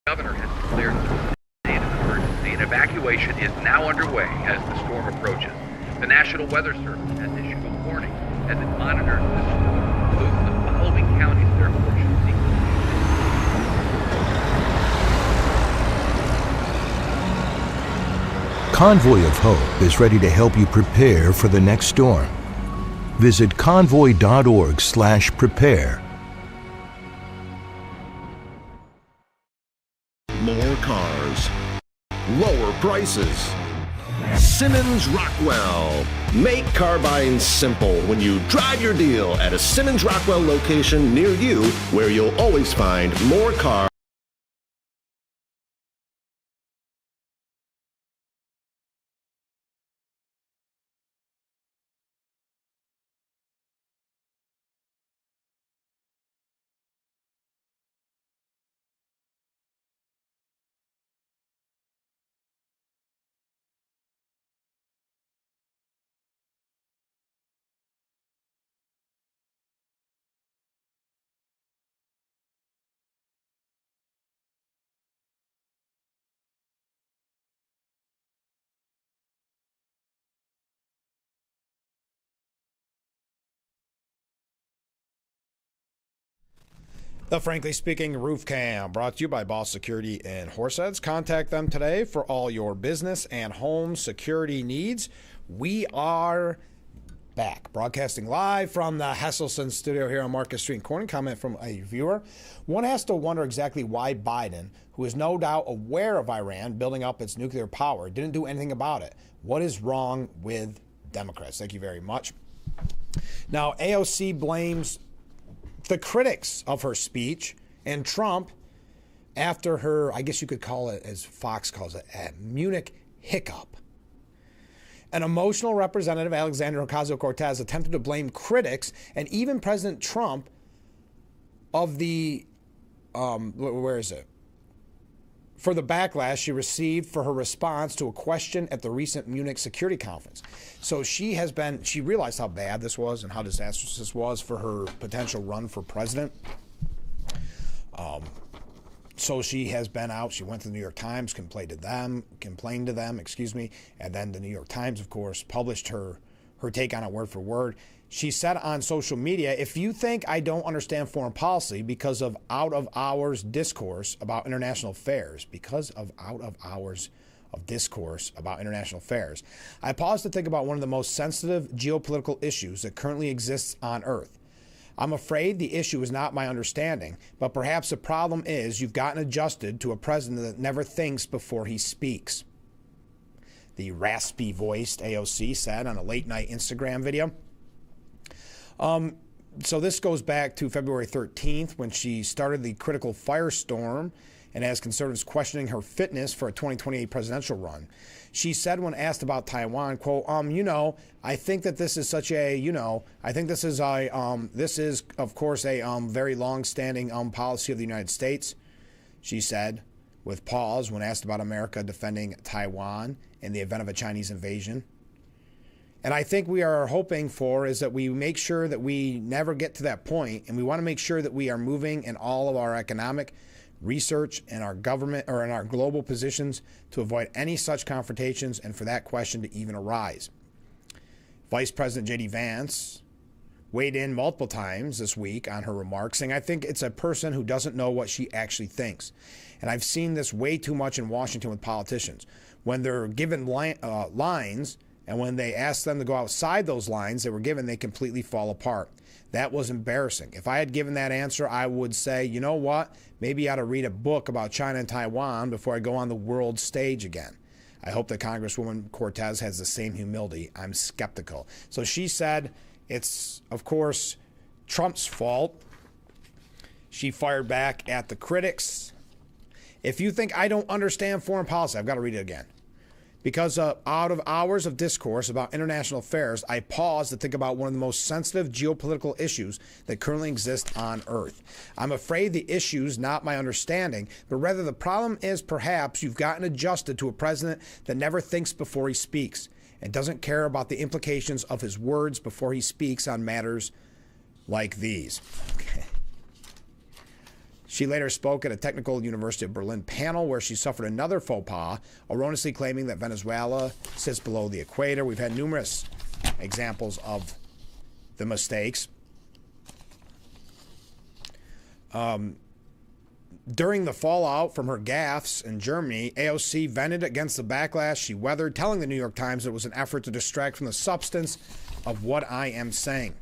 The governor has declared a state of emergency, and evacuation is now underway as the storm approaches. The National Weather Service has issued a warning as it monitors this storm. Includes the following counties that are fortunately. Convoy of Hope is ready to help you prepare for the next storm. Visit convoy.org/prepare. More cars, lower prices. Simmons Rockwell. Make car buying simple when you drive your deal at a Simmons Rockwell location near you, where you'll always find more cars. The Frankly Speaking Roof Cam, brought to you by Boss Security in Horseheads. Contact them today for all your business and home security needs. We are back, broadcasting live from the Hesselson studio here on Market Street in Corning. Comment from a viewer. One has to wonder exactly why Biden, who is no doubt aware of Iran building up its nuclear power, didn't do anything about it. What is wrong with Democrats? Thank you very much. Now, AOC blames the critics of her speech and Trump after her, I guess you could call it, as Fox calls it, a Munich hiccup. An emotional representative, Alexandria Ocasio-Cortez, attempted to blame critics and even President Trump of the, for the backlash she received for her response to a question at the recent Munich Security Conference. So she realized how bad this was and how disastrous this was for her potential run for president. So she has been out. She went to the New York Times, complained to them, and then the New York Times, of course, published her take on it word for word. She said on social media, if you think I don't understand foreign policy because of out-of-hours discourse about international affairs, I pause to think about one of the most sensitive geopolitical issues that currently exists on Earth. I'm afraid the issue is not my understanding, but perhaps the problem is you've gotten adjusted to a president that never thinks before he speaks. The raspy-voiced AOC said on a late-night Instagram video. So this goes back to February 13th when she started the critical firestorm and has conservatives questioning her fitness for a 2028 presidential run. She said when asked about Taiwan, quote, I think that this is such a, I think this is of course a very long-standing policy of the United States, she said, with pause when asked about America defending Taiwan in the event of a Chinese invasion. And I think we are hoping for is that we make sure that we never get to that point, and we want to make sure that we are moving in all of our economic research and our government or in our global positions to avoid any such confrontations and for that question to even arise. Vice President J.D. Vance weighed in multiple times this week on her remarks, saying, I think it's a person who doesn't know what she actually thinks. And I've seen this way too much in Washington with politicians. When they're given lines, and when they ask them to go outside those lines they were given, they completely fall apart. That was embarrassing. If I had given that answer, I would say, you know what? Maybe I ought to read a book about China and Taiwan before I go on the world stage again. I hope that Congresswoman Cortez has the same humility. I'm skeptical. So she said it's, of course, Trump's fault. She fired back at the critics. If you think I don't understand foreign policy, I've got to read it again. Because out of hours of discourse about international affairs, I pause to think about one of the most sensitive geopolitical issues that currently exist on Earth. I'm afraid the issue's not my understanding, but rather the problem is perhaps you've gotten adjusted to a president that never thinks before he speaks and doesn't care about the implications of his words before he speaks on matters like these. Okay. She later spoke at a Technical University of Berlin panel where she suffered another faux pas, erroneously claiming that Venezuela sits below the equator. We've had numerous examples of the mistakes. During the fallout from her gaffes in Germany, AOC vented against the backlash she weathered, telling the New York Times it was an effort to distract from the substance of what I am saying.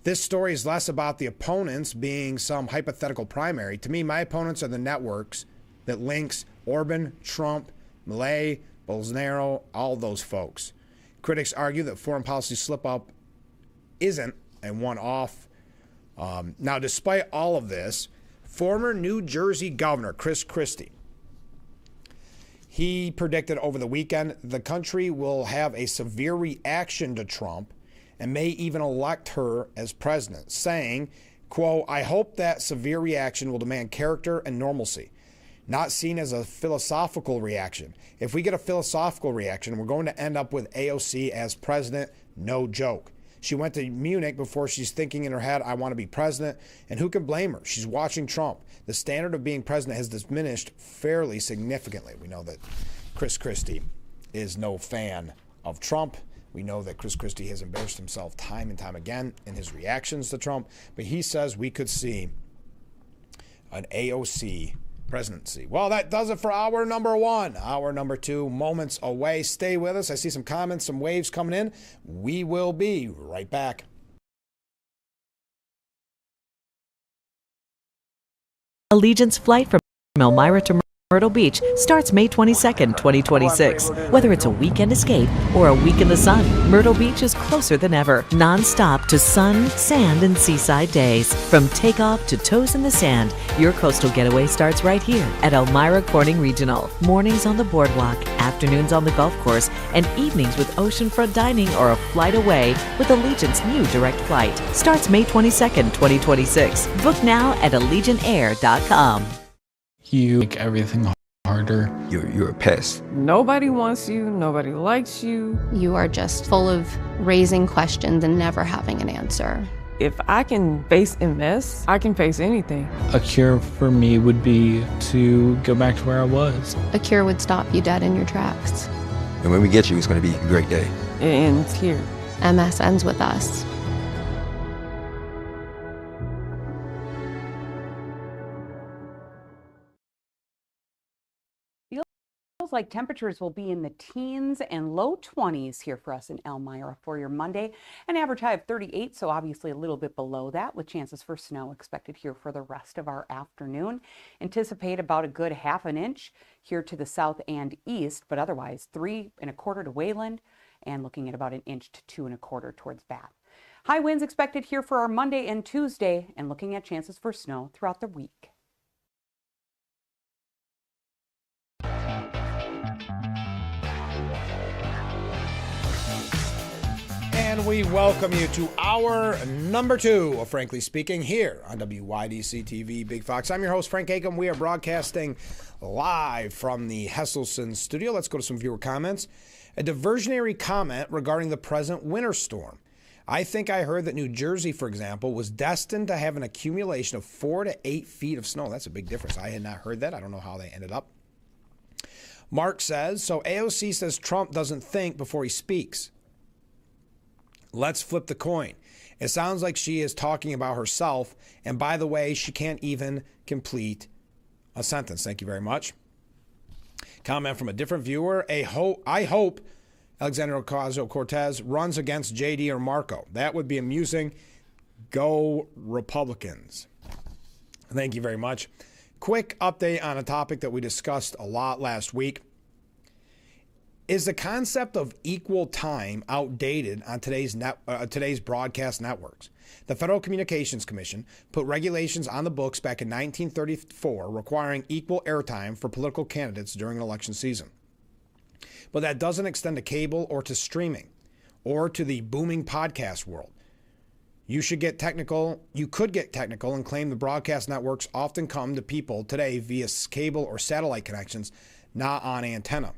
This story is less about the opponents being some hypothetical primary. To me, my opponents are the networks that links Orban, Trump, Milei, Bolsonaro, all those folks. Critics argue that foreign policy slip-up isn't a one-off. Now, despite all of this, former New Jersey Governor Chris Christie, he predicted over the weekend the country will have a severe reaction to Trump and may even elect her as president, saying, quote, I hope that severe reaction will demand character and normalcy, not seen as a philosophical reaction. If we get a philosophical reaction, we're going to end up with AOC as president, no joke. She went to Munich before she's thinking in her head, I want to be president, and who can blame her? She's watching Trump. The standard of being president has diminished fairly significantly. We know that Chris Christie is no fan of Trump. We know that Chris Christie has embarrassed himself time and time again in his reactions to Trump, but he says we could see an AOC presidency. Well, that does it for hour number one. Hour number two, moments away. Stay with us. I see some comments, some waves coming in. We will be right back. Allegiant's flight from Elmira to Myrtle Beach starts May 22nd, 2026. Whether it's a weekend escape or a week in the sun, Myrtle Beach is closer than ever. Non-stop to sun, sand, and seaside days. From takeoff to toes in the sand, your coastal getaway starts right here at Elmira Corning Regional. Mornings on the boardwalk, afternoons on the golf course, and evenings with oceanfront dining or a flight away with Allegiant's new direct flight. Starts May 22nd, 2026. Book now at AllegiantAir.com. You make everything harder. You're a pest. Nobody wants you. Nobody likes you. You are just full of raising questions and never having an answer. If I can face MS, I can face anything. A cure for me would be to go back to where I was. A cure would stop you dead in your tracks. And when we get you, it's going to be a great day. It ends here. MS ends with us. Feels like temperatures will be in the teens and low 20s here for us in Elmira for your Monday. An average high of 38, so obviously a little bit below that, with chances for snow expected here for the rest of our afternoon. Anticipate about a good ½ an inch here to the south and east, but otherwise 3 1/4 to Wayland and looking at about 1 inch to 2 1/4 towards Bath. High winds expected here for our Monday and Tuesday, and looking at chances for snow throughout the week. And we welcome you to hour number 2 of Frankly Speaking here on WYDC TV Big Fox. I'm your host, Frank Acom. We are broadcasting live from the Hesselson studio. Let's go to some viewer comments. A diversionary comment regarding the present winter storm. I think I heard that New Jersey, for example, was destined to have an accumulation of 4 to 8 feet of snow. That's a big difference. I had not heard that. I don't know how they ended up. Mark says, so AOC says Trump doesn't think before he speaks. Let's flip the coin. It sounds like she is talking about herself. And by the way, she can't even complete a sentence. Thank you very much. Comment from a different viewer. I hope Alexandria Ocasio-Cortez runs against JD or Marco. That would be amusing. Go Republicans. Thank you very much. Quick update on a topic that we discussed a lot last week. Is the concept of equal time outdated on today's broadcast networks? The Federal Communications Commission put regulations on the books back in 1934 requiring equal airtime for political candidates during an election season. But that doesn't extend to cable or to streaming or to the booming podcast world. You could get technical and claim the broadcast networks often come to people today via cable or satellite connections, not on antenna.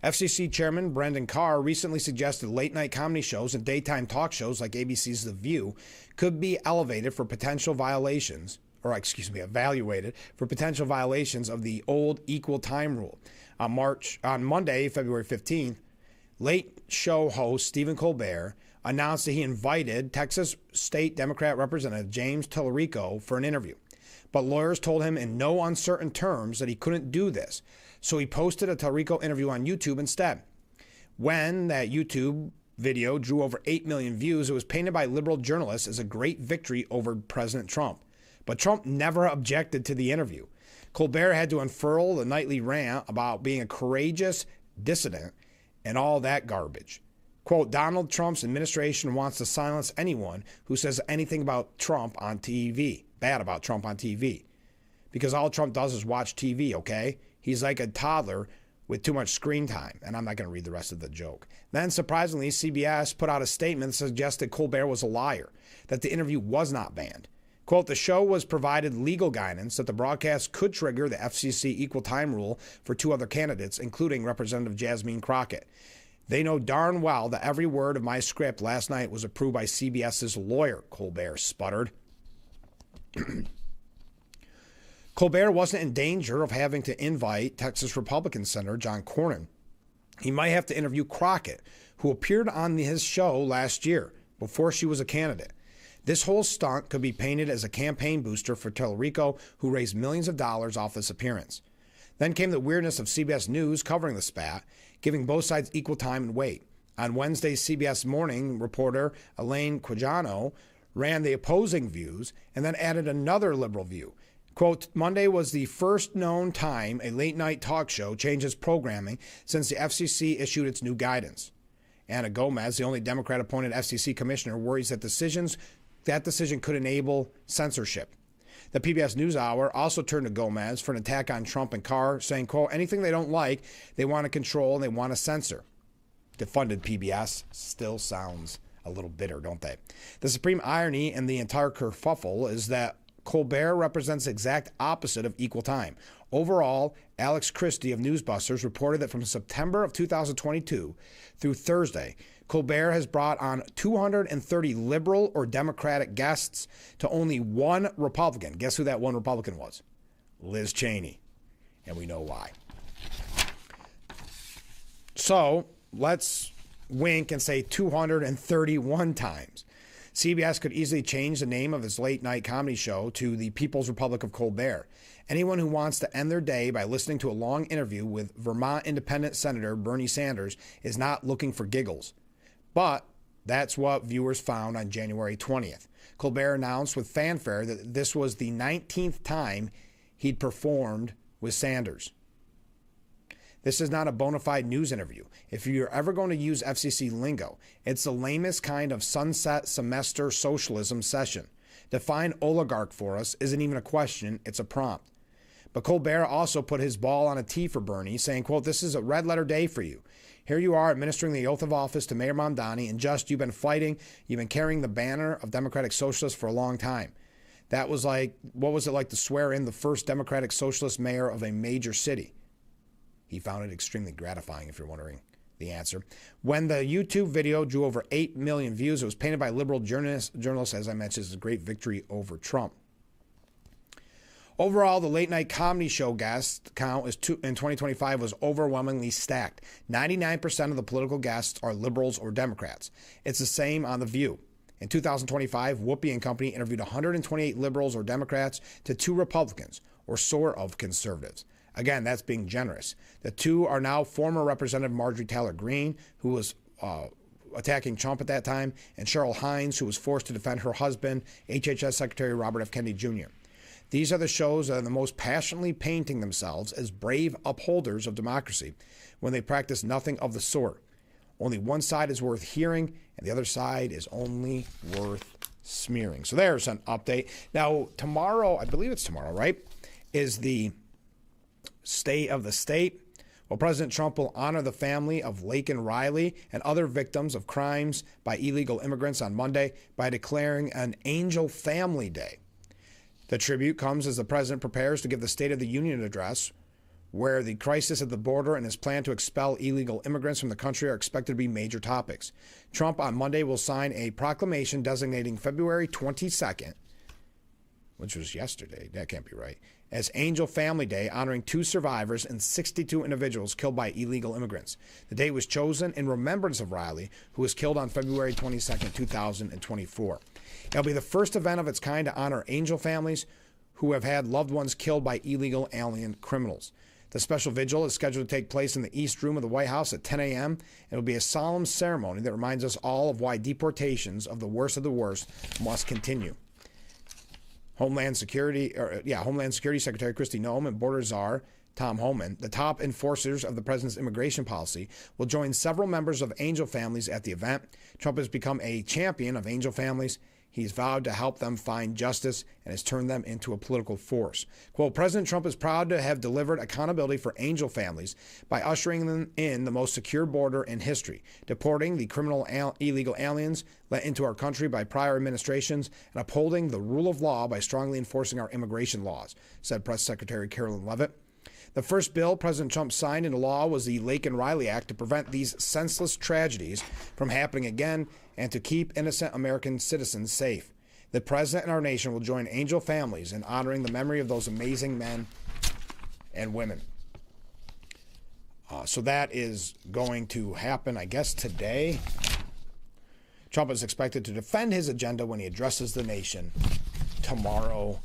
FCC Chairman Brendan Carr recently suggested late-night comedy shows and daytime talk shows like ABC's The View could be evaluated for potential violations of the old equal time rule. On Monday, February 15th, late show host Stephen Colbert announced that he invited Texas State Democrat Representative James Tallarico for an interview. But lawyers told him in no uncertain terms that he couldn't do this. So he posted a Tallarico interview on YouTube instead. When that YouTube video drew over 8 million views, it was painted by liberal journalists as a great victory over President Trump. But Trump never objected to the interview. Colbert had to unfurl the nightly rant about being a courageous dissident and all that garbage. Quote, Donald Trump's administration wants to silence anyone who says anything about Trump on TV, bad about Trump on TV. Because all Trump does is watch TV, okay? He's like a toddler with too much screen time. And I'm not going to read the rest of the joke. Then, surprisingly, CBS put out a statement that suggested Colbert was a liar, that the interview was not banned. Quote, the show was provided legal guidance that the broadcast could trigger the FCC equal time rule for 2 other candidates, including Representative Jasmine Crockett. They know darn well that every word of my script last night was approved by CBS's lawyer, Colbert sputtered. Colbert wasn't in danger of having to invite Texas Republican Senator John Cornyn. He might have to interview Crockett, who appeared on his show last year before she was a candidate. This whole stunt could be painted as a campaign booster for Tallarico, who raised millions of dollars off this appearance. Then came the weirdness of CBS News covering the spat, giving both sides equal time and weight. On Wednesday, CBS Morning reporter Elaine Quijano ran the opposing views and then added another liberal view. Quote, Monday was the first known time a late-night talk show changes programming since the FCC issued its new guidance. Anna Gomez, the only Democrat-appointed FCC commissioner, worries that decision could enable censorship. The PBS NewsHour also turned to Gomez for an attack on Trump and Carr, saying, quote, anything they don't like, they want to control and they want to censor. Defunded PBS still sounds a little bitter, don't they? The supreme irony in the entire kerfuffle is that Colbert represents the exact opposite of equal time. Overall, Alex Christie of Newsbusters reported that from September of 2022 through Thursday, Colbert has brought on 230 liberal or Democratic guests to only one Republican. Guess who that one Republican was? Liz Cheney. And we know why. So let's wink and say 231 times. CBS could easily change the name of its late-night comedy show to The People's Republic of Colbert. Anyone who wants to end their day by listening to a long interview with Vermont Independent Senator Bernie Sanders is not looking for giggles. But that's what viewers found on January 20th. Colbert announced with fanfare that this was the 19th time he'd performed with Sanders. This is not a bona fide news interview. If you're ever going to use FCC lingo, it's the lamest kind of sunset semester socialism session. Define oligarch for us isn't even a question, it's a prompt. But Colbert also put his ball on a tee for Bernie, saying, quote, "This is a red letter day for you. Here you are administering the oath of office to Mayor Mamdani, and just you've been fighting, you've been carrying the banner of Democratic Socialists for a long time." That was like, what was it like to swear in the first Democratic Socialist mayor of a major city? He found it extremely gratifying, if you're wondering the answer. When the YouTube video drew over 8 million views, it was painted by liberal journalists, as I mentioned, as a great victory over Trump. Overall, the late-night comedy show guest count in 2025 was overwhelmingly stacked. 99% of the political guests are liberals or Democrats. It's the same on The View. In 2025, Whoopi and Company interviewed 128 liberals or Democrats to 2 Republicans, or sort of conservatives. Again, that's being generous. The 2 are now former Representative Marjorie Taylor Greene, who was attacking Trump at that time, and Cheryl Hines, who was forced to defend her husband, HHS Secretary Robert F. Kennedy Jr. These are the shows that are the most passionately painting themselves as brave upholders of democracy when they practice nothing of the sort. Only one side is worth hearing, and the other side is only worth smearing. So there's an update. Now, tomorrow, I believe it's tomorrow, right, is the State of the State. Well, President Trump will honor the family of Laken Riley and other victims of crimes by illegal immigrants on Monday by declaring an Angel Family Day. The tribute comes as the president prepares to give the State of the Union address, where the crisis at the border and his plan to expel illegal immigrants from the country are expected to be major topics. Trump on Monday will sign a proclamation designating February 22nd, which was yesterday, that can't be right, as Angel Family Day, honoring 2 survivors and 62 individuals killed by illegal immigrants. The day was chosen in remembrance of Riley, who was killed on February 22nd, 2024. It'll be the first event of its kind to honor angel families who have had loved ones killed by illegal alien criminals. The special vigil is scheduled to take place in the East Room of the White House at 10 a.m. It'll be a solemn ceremony that reminds us all of why deportations of the worst must continue. Homeland Security Secretary Kristi Noem and Border Czar Tom Homan, the top enforcers of the president's immigration policy, will join several members of angel families at the event. Trump has become a champion of angel families. He's vowed to help them find justice and has turned them into a political force. Quote, President Trump is proud to have delivered accountability for angel families by ushering them in the most secure border in history, deporting the criminal illegal aliens let into our country by prior administrations, and upholding the rule of law by strongly enforcing our immigration laws, said Press Secretary Carolyn Leavitt. The first bill President Trump signed into law was the Laken Riley Act to prevent these senseless tragedies from happening again and to keep innocent American citizens safe. The president and our nation will join angel families in honoring the memory of those amazing men and women. So that is going to happen, I guess, today. Trump is expected to defend his agenda when he addresses the nation tomorrow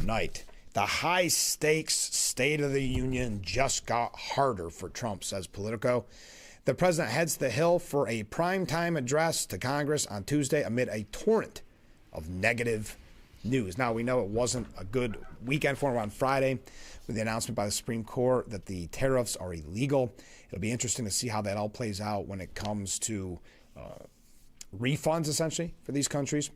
night. The high-stakes State of the Union just got harder for Trump, says Politico. The president heads to the Hill for a primetime address to Congress on Tuesday amid a torrent of negative news. Now, we know it wasn't a good weekend for him on Friday with the announcement by the Supreme Court that the tariffs are illegal. It'll be interesting to see how that all plays out when it comes to refunds, essentially, for these countries.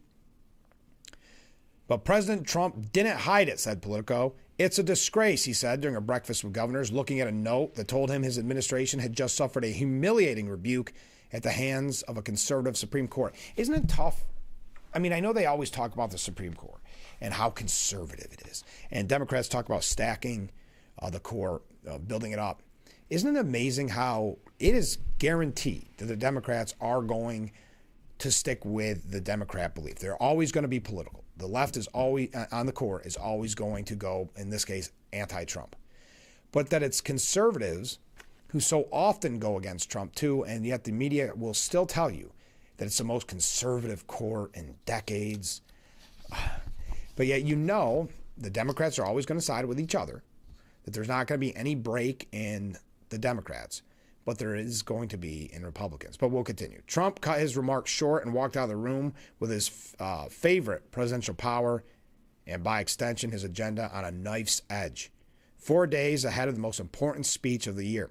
But President Trump didn't hide it, said Politico. It's a disgrace, he said during a breakfast with governors, looking at a note that told him his administration had just suffered a humiliating rebuke at the hands of a conservative Supreme Court. Isn't it tough I mean, I know they always talk about the Supreme Court and how conservative it is. And Democrats talk about stacking the court, building it up. Isn't it amazing how it is guaranteed that the Democrats are going to stick with the Democrat belief? They're always going to be political. The left is always, on the court, is always going to go, in this case, anti-Trump. But that it's conservatives who so often go against Trump too, and yet the media will still tell you that it's the most conservative court in decades. But yet the Democrats are always going to side with each other, that there's not going to be any break in the Democrats, but there is going to be in Republicans. But we'll continue. Trump cut his remarks short and walked out of the room with his favorite presidential power and, by extension, his agenda on a knife's edge, 4 days ahead of the most important speech of the year.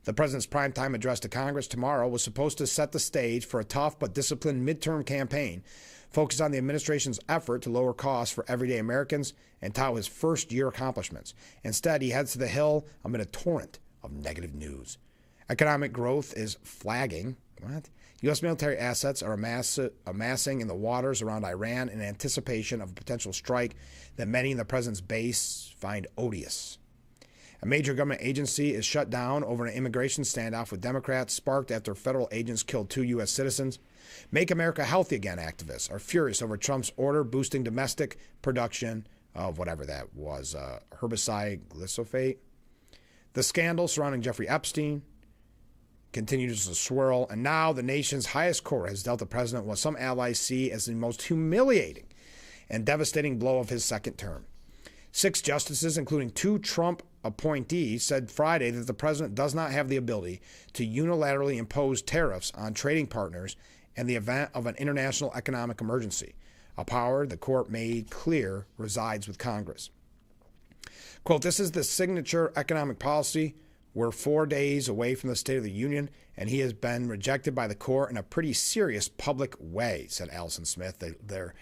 The president's primetime address to Congress tomorrow was supposed to set the stage for a tough but disciplined midterm campaign focused on the administration's effort to lower costs for everyday Americans and tout his first-year accomplishments. Instead, he heads to the Hill amid a torrent of negative news. Economic growth is flagging. What? U.S. military assets are amassing in the waters around Iran in anticipation of a potential strike that many in the president's base find odious. A major government agency is shut down over an immigration standoff with Democrats sparked after federal agents killed 2 U.S. citizens. Make America Healthy Again activists are furious over Trump's order boosting domestic production of whatever that was, herbicide glyphosate. The scandal surrounding Jeffrey Epstein continues to swirl, and now the nation's highest court has dealt the president what some allies see as the most humiliating and devastating blow of his second term. 6 justices, including 2 Trump appointees, said Friday that the president does not have the ability to unilaterally impose tariffs on trading partners in the event of an international economic emergency, a power the court made clear resides with Congress. Quote, this is the signature economic policy. We're 4 days away from the State of the Union, and he has been rejected by the court in a pretty serious public way, said Allison Smith. They're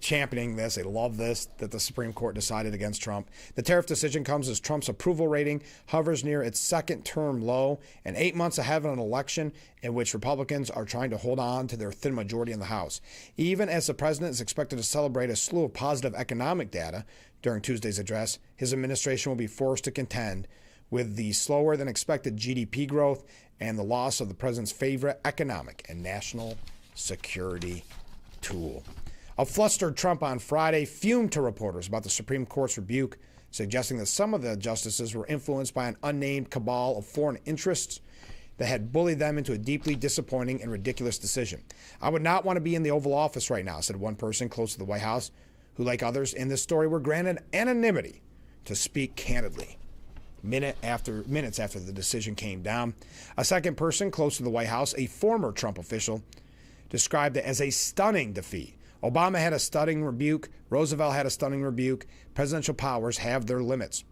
championing this. They love this, that the Supreme Court decided against Trump. The tariff decision comes as Trump's approval rating hovers near its second-term low and 8 months ahead of an election in which Republicans are trying to hold on to their thin majority in the House. Even as the president is expected to celebrate a slew of positive economic data during Tuesday's address, his administration will be forced to contend with the slower-than-expected GDP growth and the loss of the president's favorite economic and national security tool. A flustered Trump on Friday fumed to reporters about the Supreme Court's rebuke, suggesting that some of the justices were influenced by an unnamed cabal of foreign interests that had bullied them into a deeply disappointing and ridiculous decision. I would not want to be in the Oval Office right now, said one person close to the White House, who, like others in this story, were granted anonymity to speak candidly. Minutes after the decision came down. A second person close to the White House, a former Trump official, described it as a stunning defeat. Obama had a stunning rebuke. Roosevelt had a stunning rebuke. Presidential powers have their limits.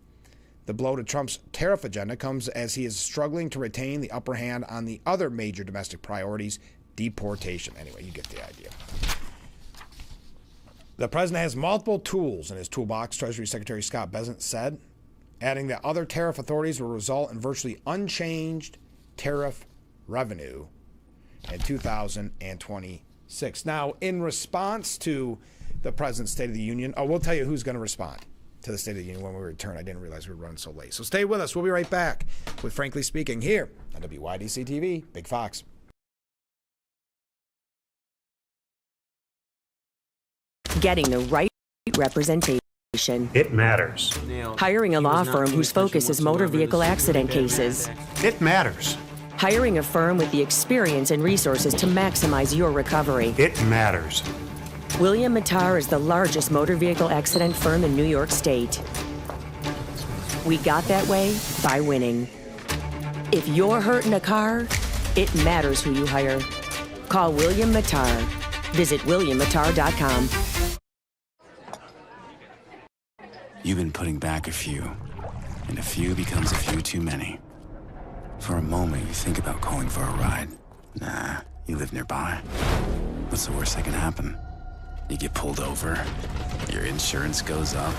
The blow to Trump's tariff agenda comes as he is struggling to retain the upper hand on the other major domestic priorities, deportation. Anyway, you get the idea. The president has multiple tools in his toolbox, Treasury Secretary Scott Bessent said, adding that other tariff authorities will result in virtually unchanged tariff revenue in 2026. Now, in response to the President's State of the Union, we'll tell you who's going to respond to the State of the Union when we return. I didn't realize we were running so late. So stay with us. We'll be right back with Frankly Speaking here on WYDC TV, Big Fox. Getting the right representation. It matters. Hiring a law firm whose focus is motor vehicle accident cases. It matters. Hiring a firm with the experience and resources to maximize your recovery. It matters. William Mattar is the largest motor vehicle accident firm in New York State. We got that way by winning. If you're hurt in a car, it matters who you hire. Call William Mattar. Visit WilliamMattar.com. You've been putting back a few, and a few becomes a few too many. For a moment, you think about calling for a ride. Nah, you live nearby. What's the worst that can happen? You get pulled over, your insurance goes up,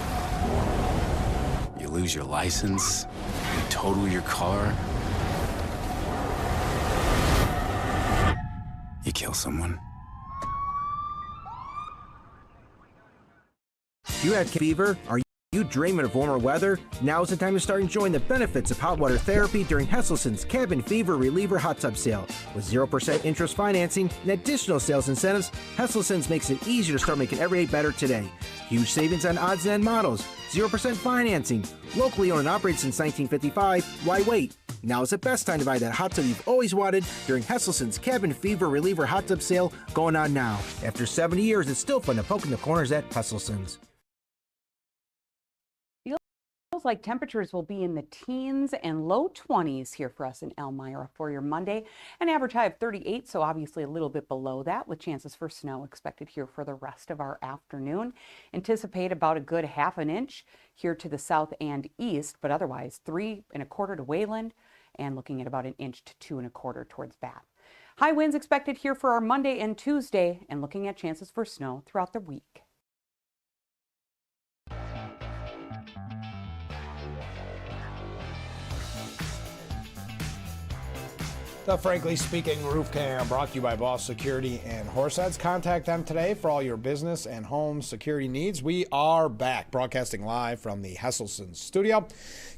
you lose your license, you total your car, you kill someone. You had fever? Are you dreaming of warmer weather? Now is the time to start enjoying the benefits of hot water therapy during Hesselson's Cabin Fever Reliever Hot Tub Sale. With 0% interest financing and additional sales incentives, Hesselson's makes it easier to start making every day better today. Huge savings on odds and end models, 0% financing, locally owned and operated since 1955. Why wait? Now is the best time to buy that hot tub you've always wanted during Hesselson's Cabin Fever Reliever Hot Tub Sale going on now. After 70 years, it's still fun to poke in the corners at Hesselson's. Feels like temperatures will be in the teens and low 20s here for us in Elmira for your Monday. An average high of 38, so obviously a little bit below that, with chances for snow expected here for the rest of our afternoon. Anticipate about a good ½ an inch here to the south and east, but otherwise 3 1/4 to Wayland, and looking at about 1 inch to 2 1/4 towards Bath. High winds expected here for our Monday and Tuesday, and looking at chances for snow throughout the week. The Frankly Speaking Roof Cam brought to you by Boss Security and Horseheads. Contact them today for all your business and home security needs. We are back broadcasting live from the Hesselson studio.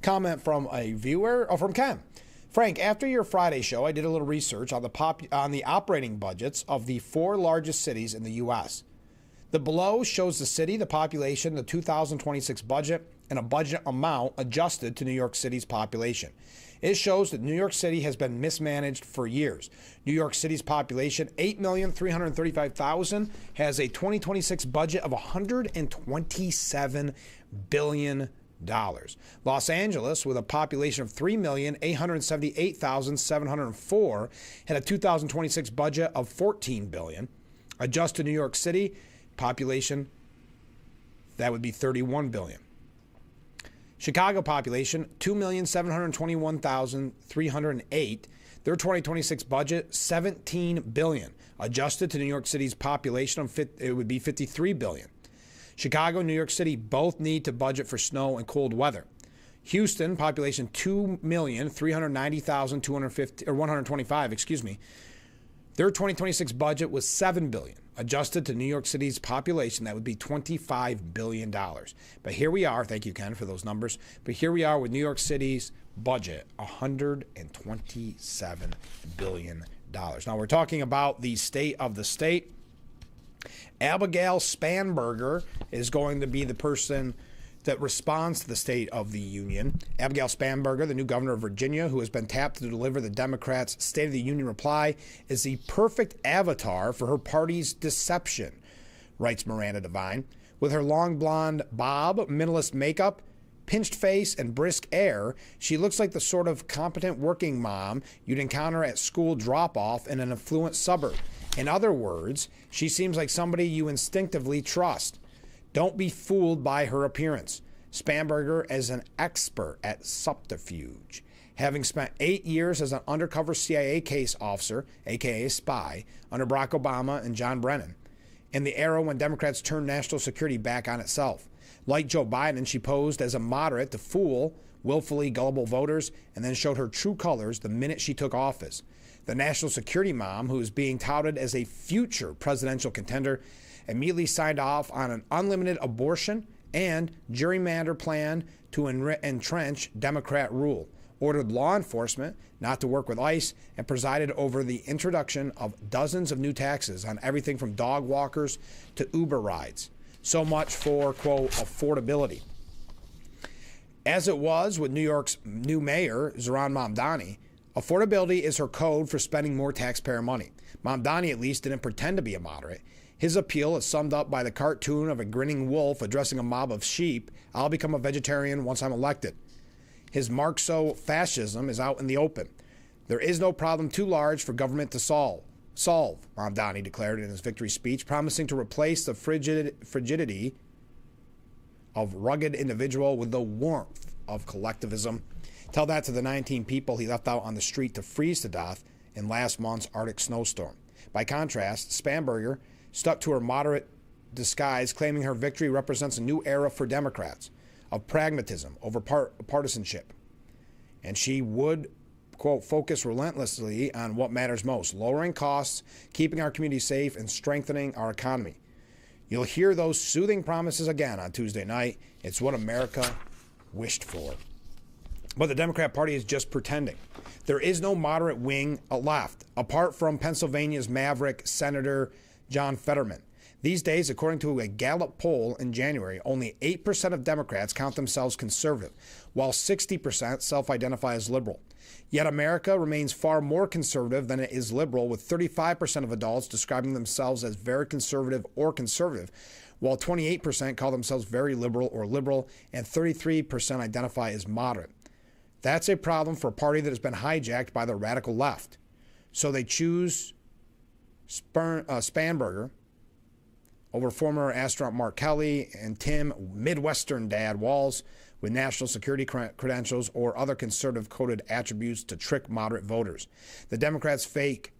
Comment from a viewer, from Ken. Frank, after your Friday show, I did a little research on the operating budgets of the 4 largest cities in the U.S. The below shows the city, the population, the 2026 budget, and a budget amount adjusted to New York City's population. It shows that New York City has been mismanaged for years. New York City's population, 8,335,000, has a 2026 budget of $127 billion. Los Angeles, with a population of 3,878,704, had a 2026 budget of $14 billion. Adjusted New York City population, that would be $31 billion. Chicago population, 2,721,308. Their 2026 budget, $17 billion. Adjusted to New York City's population, it would be $53 billion. Chicago and New York City both need to budget for snow and cold weather. Houston, population 2,390,125, Their 2026 budget was $7 billion. Adjusted to New York City's population, that would be $25 billion. But here we are, thank you, Ken, for those numbers. But here we are with New York City's budget, $127 billion. Now we're talking about the state of the state. Abigail Spanberger is going to be the person that responds to the State of the Union. Abigail Spanberger, the new governor of Virginia, who has been tapped to deliver the Democrats' State of the Union reply, is the perfect avatar for her party's deception, writes Miranda Devine. With her long blonde bob, minimalist makeup, pinched face, and brisk air, she looks like the sort of competent working mom you'd encounter at school drop-off in an affluent suburb. In other words, she seems like somebody you instinctively trust. Don't be fooled by her appearance. Spanberger is an expert at subterfuge, having spent 8 years as an undercover CIA case officer, aka spy, under Barack Obama and John Brennan, in the era when Democrats turned national security back on itself. Like Joe Biden, she posed as a moderate to fool willfully gullible voters and then showed her true colors the minute she took office. The national security mom, who is being touted as a future presidential contender, immediately signed off on an unlimited abortion and gerrymander plan to entrench Democrat rule, ordered law enforcement not to work with ICE, and presided over the introduction of dozens of new taxes on everything from dog walkers to Uber rides. So much for, quote, affordability. As it was with New York's new mayor, Zohran Mamdani, affordability is her code for spending more taxpayer money. Mamdani at least didn't pretend to be a moderate. His appeal is summed up by the cartoon of a grinning wolf addressing a mob of sheep. I'll become a vegetarian once I'm elected. His Marxo-fascism is out in the open. There is no problem too large for government to solve, Mamdani declared in his victory speech, promising to replace the frigidity of rugged individual with the warmth of collectivism. Tell that to the 19 people he left out on the street to freeze to death in last month's Arctic snowstorm. By contrast, Spanberger stuck to her moderate disguise, claiming her victory represents a new era for Democrats of pragmatism over partisanship. And she would, quote, focus relentlessly on what matters most, lowering costs, keeping our community safe, and strengthening our economy. You'll hear those soothing promises again on Tuesday night. It's what America wished for. But the Democrat Party is just pretending. There is no moderate wing left, apart from Pennsylvania's maverick Senator John Fetterman. These days, according to a Gallup poll in January, only 8% of Democrats count themselves conservative, while 60% self-identify as liberal. Yet America remains far more conservative than it is liberal, with 35% of adults describing themselves as very conservative or conservative, while 28% call themselves very liberal or liberal, and 33% identify as moderate. That's a problem for a party that has been hijacked by the radical left. So they choose Spanberger over former astronaut Mark Kelly and Tim Midwestern Dad Walz with national security credentials or other conservative-coded attributes to trick moderate voters. The Democrats' fake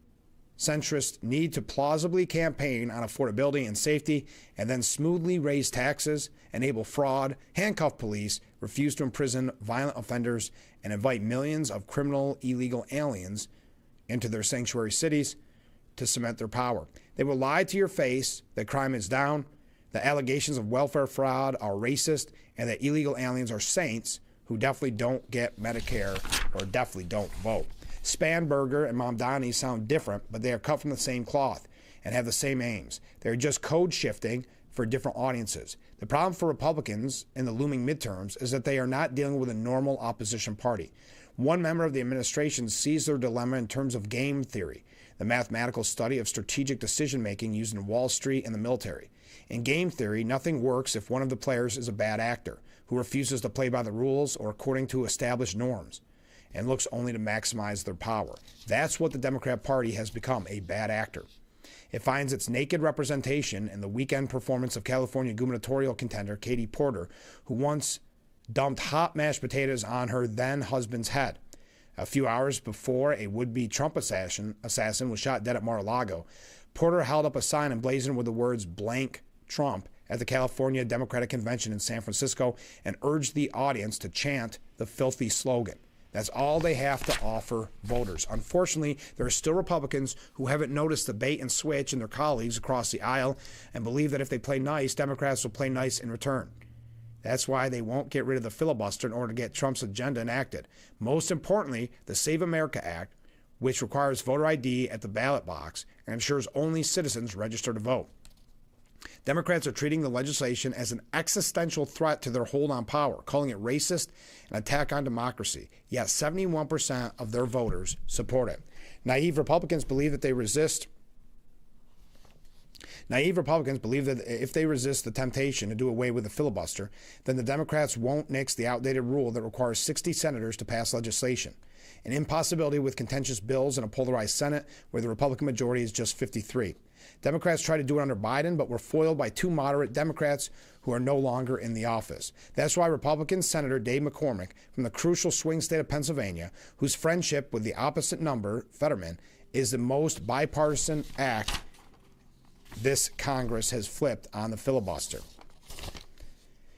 centrists need to plausibly campaign on affordability and safety and then smoothly raise taxes, enable fraud, handcuff police, refuse to imprison violent offenders, and invite millions of criminal illegal aliens into their sanctuary cities to cement their power. They will lie to your face that crime is down, that allegations of welfare fraud are racist, and that illegal aliens are saints who definitely don't get Medicare or definitely don't vote. Spanberger and Mamdani sound different, but they are cut from the same cloth and have the same aims. They're just code shifting for different audiences. The problem for Republicans in the looming midterms is that they are not dealing with a normal opposition party. One member of the administration sees their dilemma in terms of game theory, the mathematical study of strategic decision-making used in Wall Street and the military. In game theory, nothing works if one of the players is a bad actor who refuses to play by the rules or according to established norms and looks only to maximize their power. That's what the Democrat Party has become, a bad actor. It finds its naked representation in the weekend performance of California gubernatorial contender Katie Porter, who once dumped hot mashed potatoes on her then-husband's head. A few hours before a would-be Trump assassin was shot dead at Mar-a-Lago, Porter held up a sign emblazoned with the words "blank Trump" at the California Democratic Convention in San Francisco and urged the audience to chant the filthy slogan. That's all they have to offer voters. Unfortunately, there are still Republicans who haven't noticed the bait and switch in their colleagues across the aisle and believe that if they play nice, Democrats will play nice in return. That's why they won't get rid of the filibuster in order to get Trump's agenda enacted. Most importantly, the Save America Act, which requires voter ID at the ballot box and ensures only citizens register to vote. Democrats are treating the legislation as an existential threat to their hold on power, calling it racist and an attack on democracy. Yet 71% of their voters support it. Naive Republicans believe that if they resist the temptation to do away with the filibuster, then the Democrats won't nix the outdated rule that requires 60 senators to pass legislation, an impossibility with contentious bills in a polarized Senate where the Republican majority is just 53. Democrats tried to do it under Biden, but were foiled by two moderate Democrats who are no longer in the office. That's why Republican Senator Dave McCormick from the crucial swing state of Pennsylvania, whose friendship with the opposite number, Fetterman, is the most bipartisan act this Congress has flipped on the filibuster.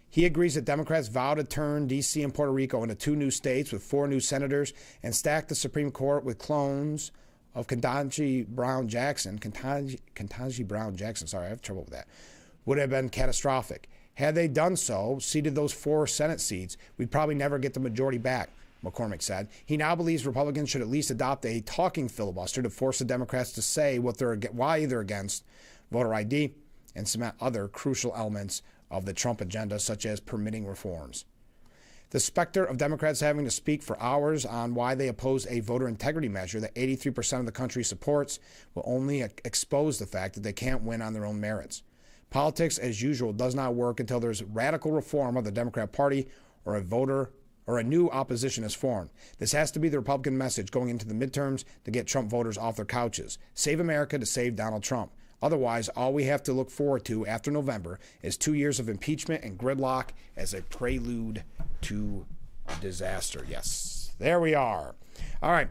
He agrees that Democrats vow to turn D.C. and Puerto Rico into two new states with 4 new senators and stack the Supreme Court with clones of Ketanji Brown Jackson, sorry, I have trouble with that, would have been catastrophic. Had they done so, seated those 4 Senate seats, we'd probably never get the majority back, McCormick said. He now believes Republicans should at least adopt a talking filibuster to force the Democrats to say why they're against voter ID and cement other crucial elements of the Trump agenda, such as permitting reforms. The specter of Democrats having to speak for hours on why they oppose a voter integrity measure that 83% of the country supports will only expose the fact that they can't win on their own merits. Politics, as usual, does not work until there's radical reform of the Democrat Party or a new opposition is formed. This has to be the Republican message going into the midterms to get Trump voters off their couches. Save America to save Donald Trump. Otherwise, all we have to look forward to after November is 2 years of impeachment and gridlock as a prelude to disaster. Yes, there we are. All right.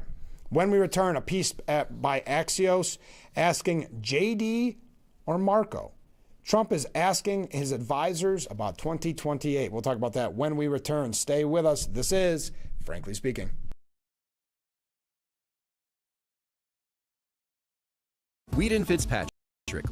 When we return, a piece by Axios asking JD or Marco. Trump is asking his advisors about 2028. We'll talk about that when we return. Stay with us. This is Frankly Speaking. Wheaton Fitzpatrick,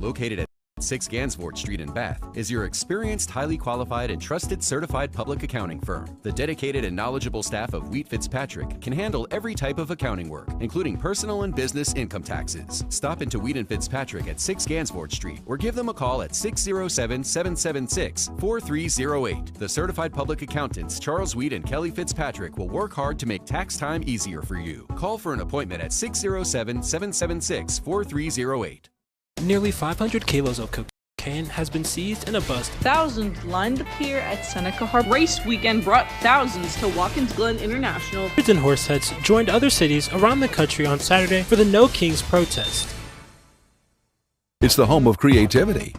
located at 6 Gansevoort Street in Bath is your experienced, highly qualified, and trusted certified public accounting firm. The dedicated and knowledgeable staff of Wheat Fitzpatrick can handle every type of accounting work, including personal and business income taxes. Stop into Wheat & Fitzpatrick at 6 Gansevoort Street or give them a call at 607-776-4308. The certified public accountants Charles Wheat and Kelly Fitzpatrick will work hard to make tax time easier for you. Call for an appointment at 607-776-4308. Nearly 500 kilos of cocaine has been seized in a bust. Thousands lined the pier at Seneca Harbor. Race weekend brought thousands to Watkins Glen International. Hundreds and Horseheads joined other cities around the country on Saturday for the No Kings protest. It's the home of creativity.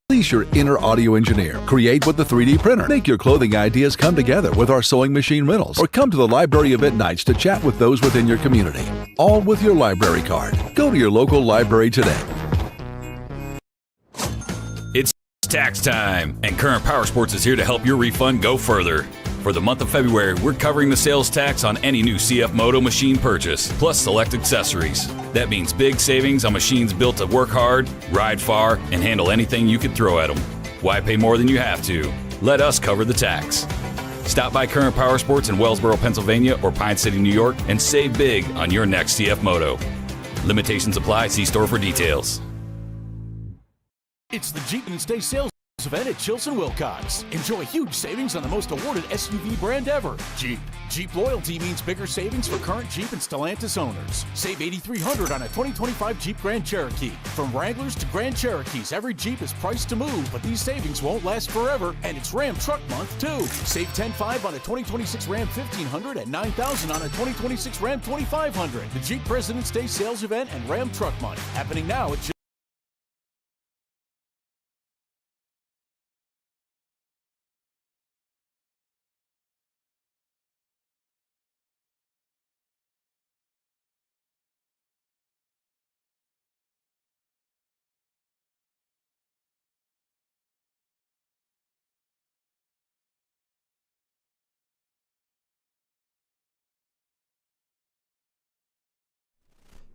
Release your inner audio engineer. Create with the 3D printer. Make your clothing ideas come together with our sewing machine rentals. Or come to the library event nights to chat with those within your community. All with your library card. Go to your local library today. It's tax time, and Current Power Sports is here to help your refund go further. For the month of February, we're covering the sales tax on any new CF Moto machine purchase, plus select accessories. That means big savings on machines built to work hard, ride far, and handle anything you could throw at them. Why pay more than you have to? Let us cover the tax. Stop by Current Power Sports in Wellsboro, Pennsylvania, or Pine City, New York, and save big on your next CF Moto. Limitations apply. See store for details. It's the Jeep and Stay sales event at Chilson Wilcox. Enjoy huge savings on the most awarded SUV brand ever, Jeep. Jeep loyalty means bigger savings for current Jeep and Stellantis owners. Save $8,300 on a 2025 Jeep Grand Cherokee. From Wranglers to Grand Cherokees, every Jeep is priced to move, but these savings won't last forever, and it's Ram Truck Month too. Save $10,500 on a 2026 Ram 1500 and $9,000 on a 2026 Ram 2500. The Jeep President's Day sales event and Ram Truck Month happening now at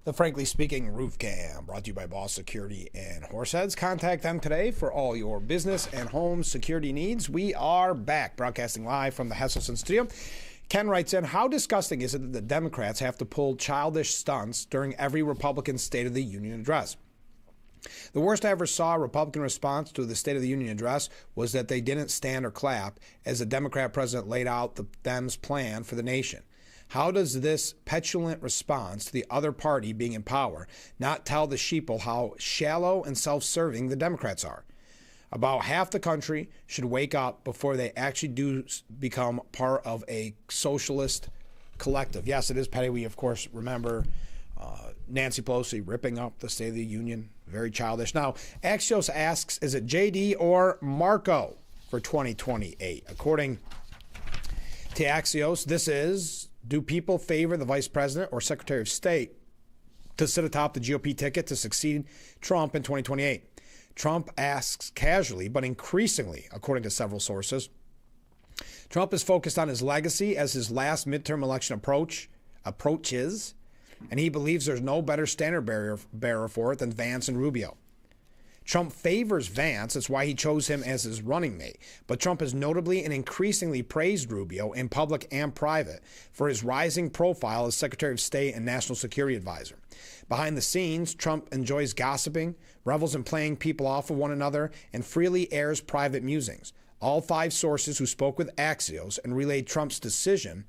The Frankly Speaking Roof Cam, brought to you by Boss Security and Horseheads. Contact them today for all your business and home security needs. We are back, broadcasting live from the Hesselson studio. Ken writes in, how disgusting is it that the Democrats have to pull childish stunts during every Republican State of the Union address? The worst I ever saw a Republican response to the State of the Union address was that they didn't stand or clap as the Democrat president laid out the Dems' plan for the nation. How does this petulant response to the other party being in power not tell the sheeple how shallow and self-serving the Democrats are? About half the country should wake up before they actually do become part of a socialist collective. Yes, it is petty. We, of course, remember Nancy Pelosi ripping up the State of the Union. Very childish. Now, Axios asks, is it JD or Marco for 2028? According to Axios, this is, do people favor the vice president or secretary of state to sit atop the GOP ticket to succeed Trump in 2028? Trump asks casually, but increasingly, according to several sources. Trump is focused on his legacy as his last midterm election approaches, and he believes there's no better standard bearer for it than Vance and Rubio. Trump favors Vance. That's why he chose him as his running mate. But Trump has notably and increasingly praised Rubio in public and private for his rising profile as Secretary of State and National Security Advisor. Behind the scenes, Trump enjoys gossiping, revels in playing people off of one another, and freely airs private musings. All five sources who spoke with Axios and relayed Trump's decision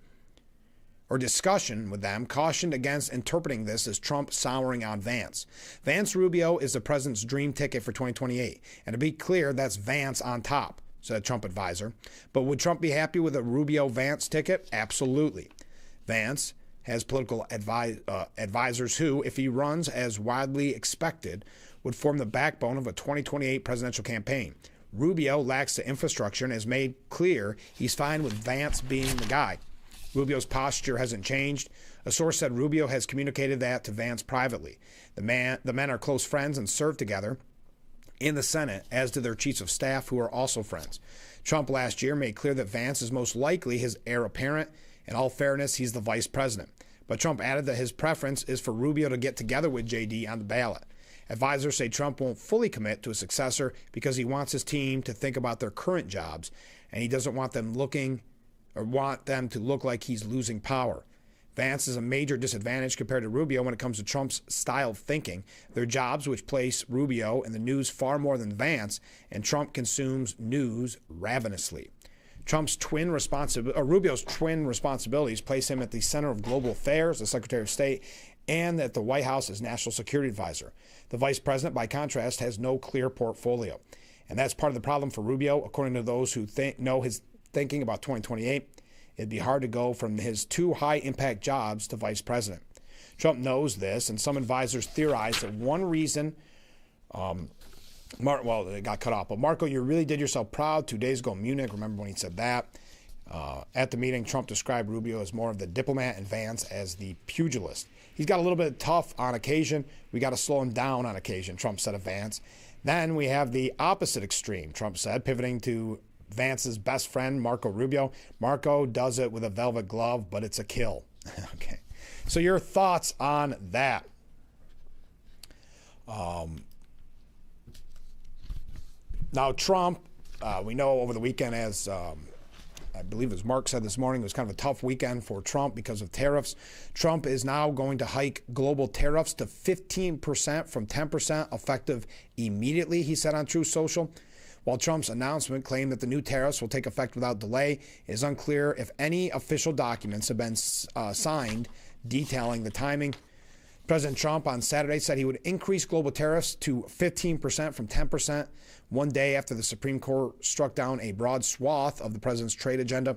or discussion with them cautioned against interpreting this as Trump souring on Vance. Vance Rubio is the president's dream ticket for 2028. And to be clear, that's Vance on top, said a Trump advisor. But would Trump be happy with a Rubio-Vance ticket? Absolutely. Vance has political advisors who, if he runs as widely expected, would form the backbone of a 2028 presidential campaign. Rubio lacks the infrastructure and has made clear he's fine with Vance being the guy. Rubio's posture hasn't changed. A source said Rubio has communicated that to Vance privately. The men are close friends and serve together in the Senate, as do their chiefs of staff, who are also friends. Trump last year made clear that Vance is most likely his heir apparent. In all fairness, he's the vice president. But Trump added that his preference is for Rubio to get together with JD on the ballot. Advisors say Trump won't fully commit to a successor because he wants his team to think about their current jobs, and he doesn't want them to look like he's losing power. Vance is a major disadvantage compared to Rubio when it comes to Trump's style of thinking. Their jobs, which place Rubio in the news far more than Vance, and Trump consumes news ravenously. Rubio's twin responsibilities place him at the center of global affairs, the Secretary of State, and at the White House as National Security Advisor. The Vice President, by contrast, has no clear portfolio. And that's part of the problem for Rubio, according to those who know his thinking about 2028. It'd be hard to go from his two high-impact jobs to vice president. Trump knows this, and some advisors theorize that one reason, it got cut off, but Marco, you really did yourself proud 2 days ago in Munich. Remember when he said that? At the meeting, Trump described Rubio as more of the diplomat and Vance as the pugilist. He's got a little bit tough on occasion. We got to slow him down on occasion, Trump said of Vance. Then we have the opposite extreme, Trump said, pivoting to Vance's best friend, Marco Rubio. Marco does it with a velvet glove, but it's a kill. Okay. So your thoughts on that? Now, Trump, we know over the weekend, as I believe as Mark said this morning, it was kind of a tough weekend for Trump because of tariffs. Trump is now going to hike global tariffs to 15% from 10% effective immediately, he said on Truth Social. While Trump's announcement claimed that the new tariffs will take effect without delay, it is unclear if any official documents have been signed detailing the timing. President Trump on Saturday said he would increase global tariffs to 15% from 10%, one day after the Supreme Court struck down a broad swath of the president's trade agenda.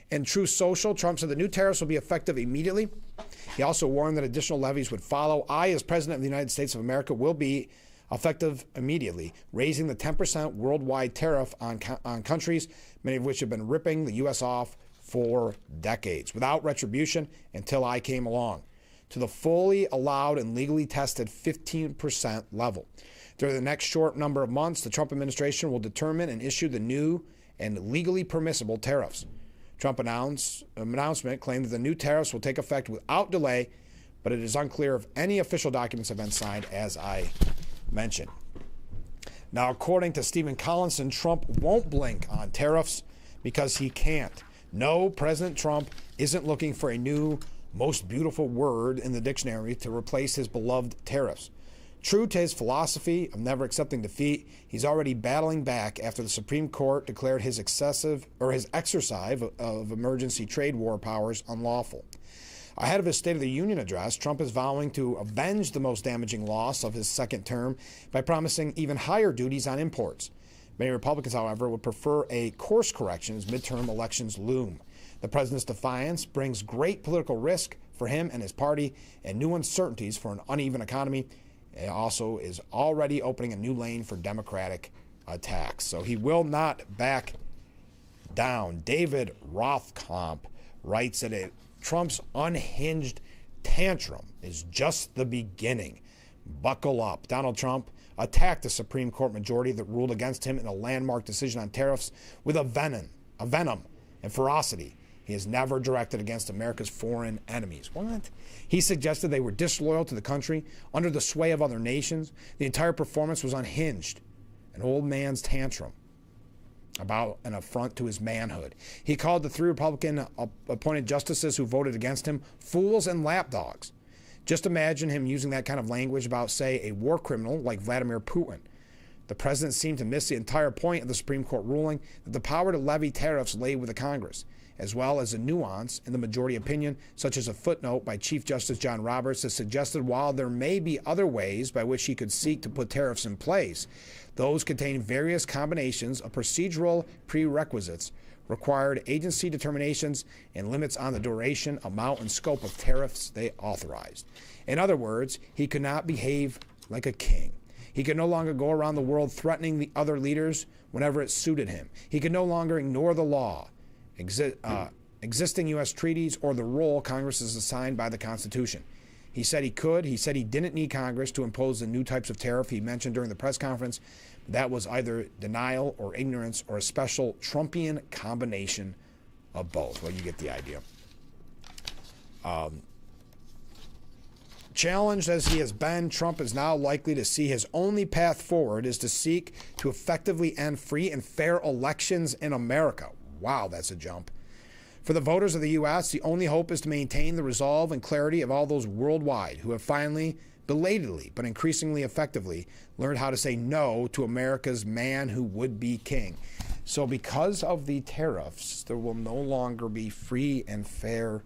In Truth Social, Trump said the new tariffs will be effective immediately. He also warned that additional levies would follow. I, as President of the United States of America, will be effective immediately, raising the 10% worldwide tariff on countries, many of which have been ripping the U.S. off for decades, without retribution until I came along, to the fully allowed and legally tested 15% level. During the next short number of months, the Trump administration will determine and issue the new and legally permissible tariffs. Trump announcement claimed that the new tariffs will take effect without delay, but it is unclear if any official documents have been signed, as I mentioned. Now, according to Stephen Collinson, Trump won't blink on tariffs because he can't. No, President Trump isn't looking for a new, most beautiful word in the dictionary to replace his beloved tariffs. True to his philosophy of never accepting defeat, he's already battling back after the Supreme Court declared his exercise of emergency trade war powers unlawful. Ahead of his State of the Union address, Trump is vowing to avenge the most damaging loss of his second term by promising even higher duties on imports. Many Republicans, however, would prefer a course correction as midterm elections loom. The president's defiance brings great political risk for him and his party and new uncertainties for an uneven economy. It also is already opening a new lane for Democratic attacks. So he will not back down. David Rothkamp writes that Trump's unhinged tantrum is just the beginning. Buckle up. Donald Trump attacked the Supreme Court majority that ruled against him in a landmark decision on tariffs with a venom and ferocity he has never directed against America's foreign enemies. What? He suggested they were disloyal to the country, under the sway of other nations. The entire performance was unhinged. An old man's tantrum about an affront to his manhood. He called the 3 Republican-appointed justices who voted against him fools and lapdogs. Just imagine him using that kind of language about, say, a war criminal like Vladimir Putin. The president seemed to miss the entire point of the Supreme Court ruling that the power to levy tariffs lay with the Congress, as well as a nuance in the majority opinion, such as a footnote by Chief Justice John Roberts that suggested while there may be other ways by which he could seek to put tariffs in place, those contain various combinations of procedural prerequisites, required agency determinations, and limits on the duration, amount, and scope of tariffs they authorized. In other words, he could not behave like a king. He could no longer go around the world threatening the other leaders whenever it suited him. He could no longer ignore the law, existing U.S. treaties, or the role Congress is assigned by the Constitution. He said he could. He said he didn't need Congress to impose the new types of tariff he mentioned during the press conference. That was either denial or ignorance or a special Trumpian combination of both. Well, you get the idea. Challenged as he has been, Trump is now likely to see his only path forward is to seek to effectively end free and fair elections in America. Wow, that's a jump. For the voters of the U.S., the only hope is to maintain the resolve and clarity of all those worldwide who have finally, belatedly, but increasingly effectively, learned how to say no to America's man who would be king. So because of the tariffs, there will no longer be free and fair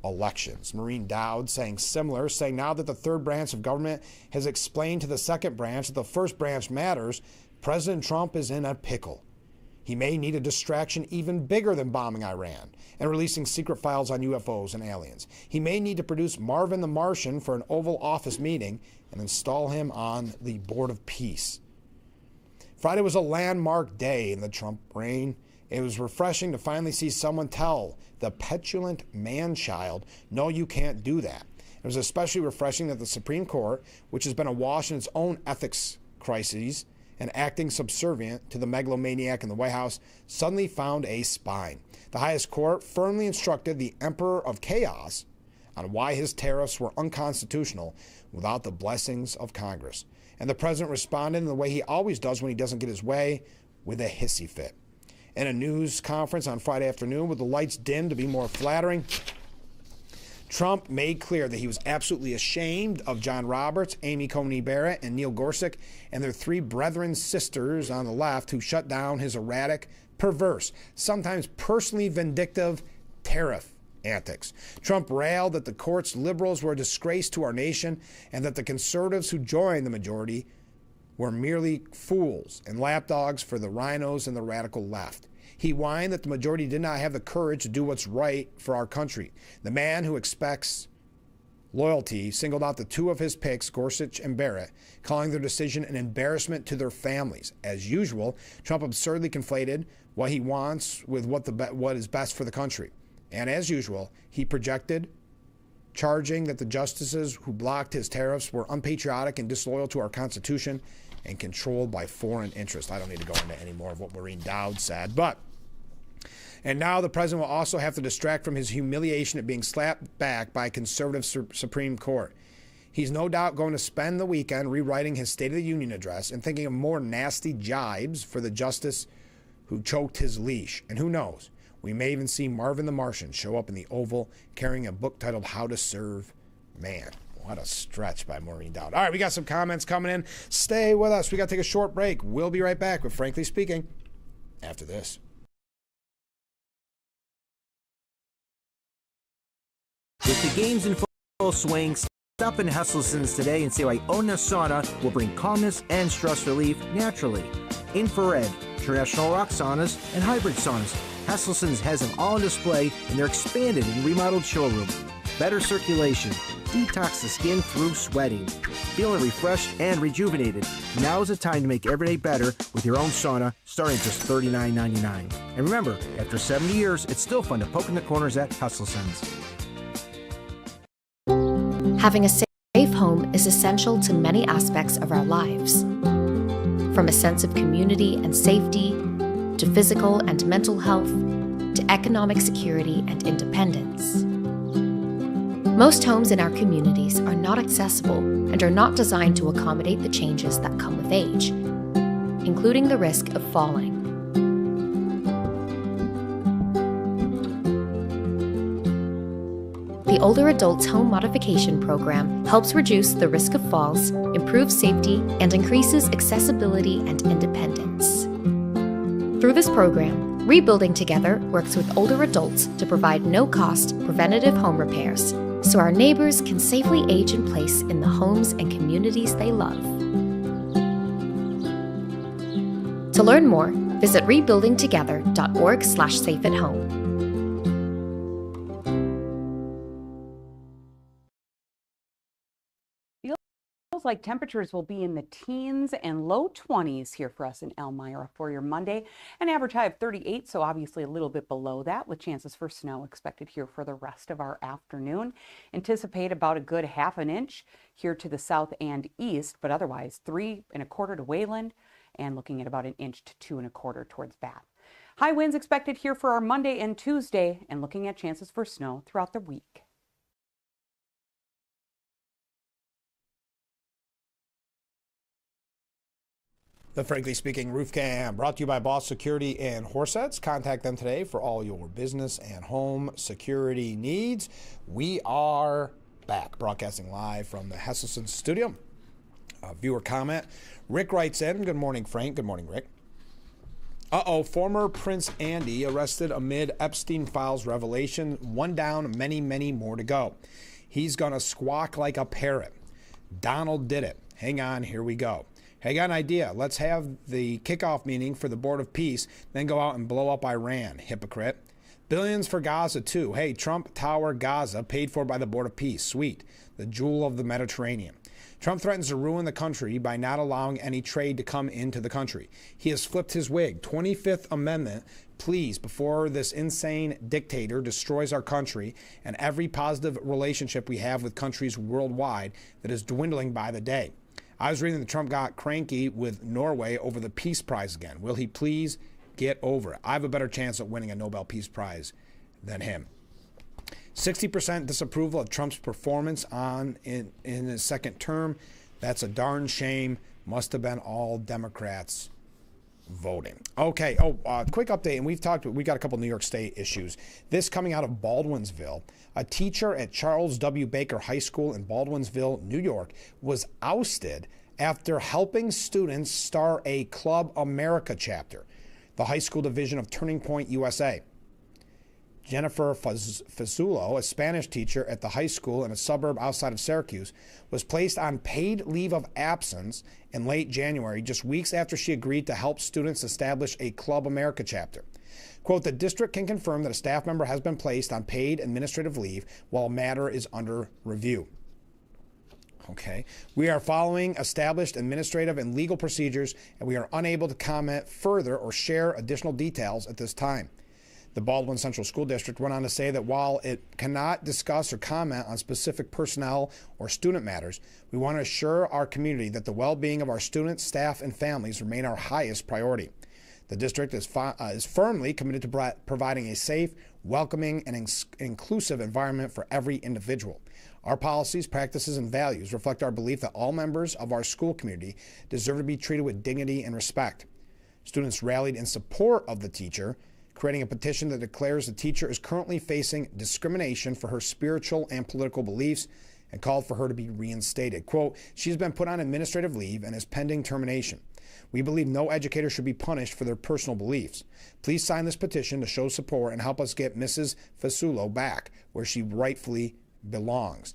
elections. Maureen Dowd saying similar, saying now that the third branch of government has explained to the second branch that the first branch matters, President Trump is in a pickle. He may need a distraction even bigger than bombing Iran and releasing secret files on UFOs and aliens. He may need to produce Marvin the Martian for an Oval Office meeting and install him on the Board of Peace. Friday was a landmark day in the Trump reign. It was refreshing to finally see someone tell the petulant man-child, no, you can't do that. It was especially refreshing that the Supreme Court, which has been awash in its own ethics crises and acting subservient to the megalomaniac in the White House, suddenly found a spine. The highest court firmly instructed the Emperor of Chaos on why his tariffs were unconstitutional without the blessings of Congress. And the president responded in the way he always does when he doesn't get his way, with a hissy fit. In a news conference on Friday afternoon with the lights dimmed to be more flattering, Trump made clear that he was absolutely ashamed of John Roberts, Amy Coney Barrett, and Neil Gorsuch, and their three brethren sisters on the left who shut down his erratic, perverse, sometimes personally vindictive tariff antics. Trump railed that the court's liberals were a disgrace to our nation and that the conservatives who joined the majority were merely fools and lapdogs for the rhinos and the radical left. He whined that the majority did not have the courage to do what's right for our country. The man who expects loyalty singled out the two of his picks, Gorsuch and Barrett, calling their decision an embarrassment to their families. As usual, Trump absurdly conflated what he wants with what is best for the country. And as usual, he projected, charging that the justices who blocked his tariffs were unpatriotic and disloyal to our Constitution and controlled by foreign interests. I don't need to go into any more of what Maureen Dowd said, and now the president will also have to distract from his humiliation at being slapped back by a conservative Supreme Court. He's no doubt going to spend the weekend rewriting his State of the Union address and thinking of more nasty jibes for the justice who choked his leash. And who knows, we may even see Marvin the Martian show up in the Oval carrying a book titled How to Serve Man. What a stretch by Maureen Dowd. All right, we got some comments coming in. Stay with us. We got to take a short break. We'll be right back with Frankly Speaking after this. With the games in full swing, stop in Hesselson's today and see why owning a sauna will bring calmness and stress relief naturally. Infrared, traditional rock saunas, and hybrid saunas. Hesselson's has them all on display in their expanded and remodeled showroom. Better circulation. Detox the skin through sweating. Feeling refreshed and rejuvenated. Now is the time to make every day better with your own sauna, starting at just $39.99. And remember, after 70 years, it's still fun to poke in the corners at Hesselson's. Having a safe home is essential to many aspects of our lives. From a sense of community and safety, to physical and mental health, to economic security and independence. Most homes in our communities are not accessible and are not designed to accommodate the changes that come with age, including the risk of falling. The Older Adults Home Modification Program helps reduce the risk of falls, improves safety, and increases accessibility and independence. Through this program, Rebuilding Together works with older adults to provide no-cost preventative home repairs so our neighbors can safely age in place in the homes and communities they love. To learn more, visit rebuildingtogether.org/safeathome. Like temperatures will be in the teens and low 20s here for us in Elmira for your Monday. An average high of 38, so obviously a little bit below that with chances for snow expected here for the rest of our afternoon. Anticipate about a good ½ an inch here to the south and east, but otherwise 3 1/4 to Wayland and looking at about 1 inch to 2 1/4 towards Bath. High winds expected here for our Monday and Tuesday and looking at chances for snow throughout the week. The Frankly Speaking Roof Cam brought to you by Boss Security and Horsets. Contact them today for all your business and home security needs. We are back broadcasting live from the Hesselson studio. Viewer comment. Rick writes in, good morning, Frank. Good morning, Rick. Former Prince Andy arrested amid Epstein files revelation. One down, many, many more to go. He's going to squawk like a parrot. Donald did it. Hang on, here we go. Hey, got an idea. Let's have the kickoff meeting for the Board of Peace, then go out and blow up Iran. Hypocrite. Billions for Gaza, too. Hey, Trump Tower Gaza, paid for by the Board of Peace. Sweet. The jewel of the Mediterranean. Trump threatens to ruin the country by not allowing any trade to come into the country. He has flipped his wig. 25th Amendment, please, before this insane dictator destroys our country and every positive relationship we have with countries worldwide that is dwindling by the day. I was reading that Trump got cranky with Norway over the Peace Prize again. Will he please get over it? I have a better chance at winning a Nobel Peace Prize than him. 60% disapproval of Trump's performance in his second term. That's a darn shame. Must have been all Democrats voting. Okay. Quick update. And we got a couple New York State issues. This coming out of Baldwinsville. A teacher at Charles W. Baker High School in Baldwinsville, New York, was ousted after helping students start a Club America chapter, the high school division of Turning Point USA. Jennifer Fasulo, a Spanish teacher at the high school in a suburb outside of Syracuse, was placed on paid leave of absence in late January, just weeks after she agreed to help students establish a Club America chapter. Quote, the district can confirm that a staff member has been placed on paid administrative leave while a matter is under review. Okay. We are following established administrative and legal procedures, and we are unable to comment further or share additional details at this time. The Baldwin Central School District went on to say that while it cannot discuss or comment on specific personnel or student matters, we want to assure our community that the well-being of our students, staff, and families remain our highest priority. The district is firmly committed to providing a safe, welcoming, and inclusive environment for every individual. Our policies, practices, and values reflect our belief that all members of our school community deserve to be treated with dignity and respect. Students rallied in support of the teacher, creating a petition that declares the teacher is currently facing discrimination for her spiritual and political beliefs and called for her to be reinstated. Quote, she's been put on administrative leave and is pending termination. We believe no educator should be punished for their personal beliefs. Please sign this petition to show support and help us get Mrs. Fasulo back where she rightfully belongs.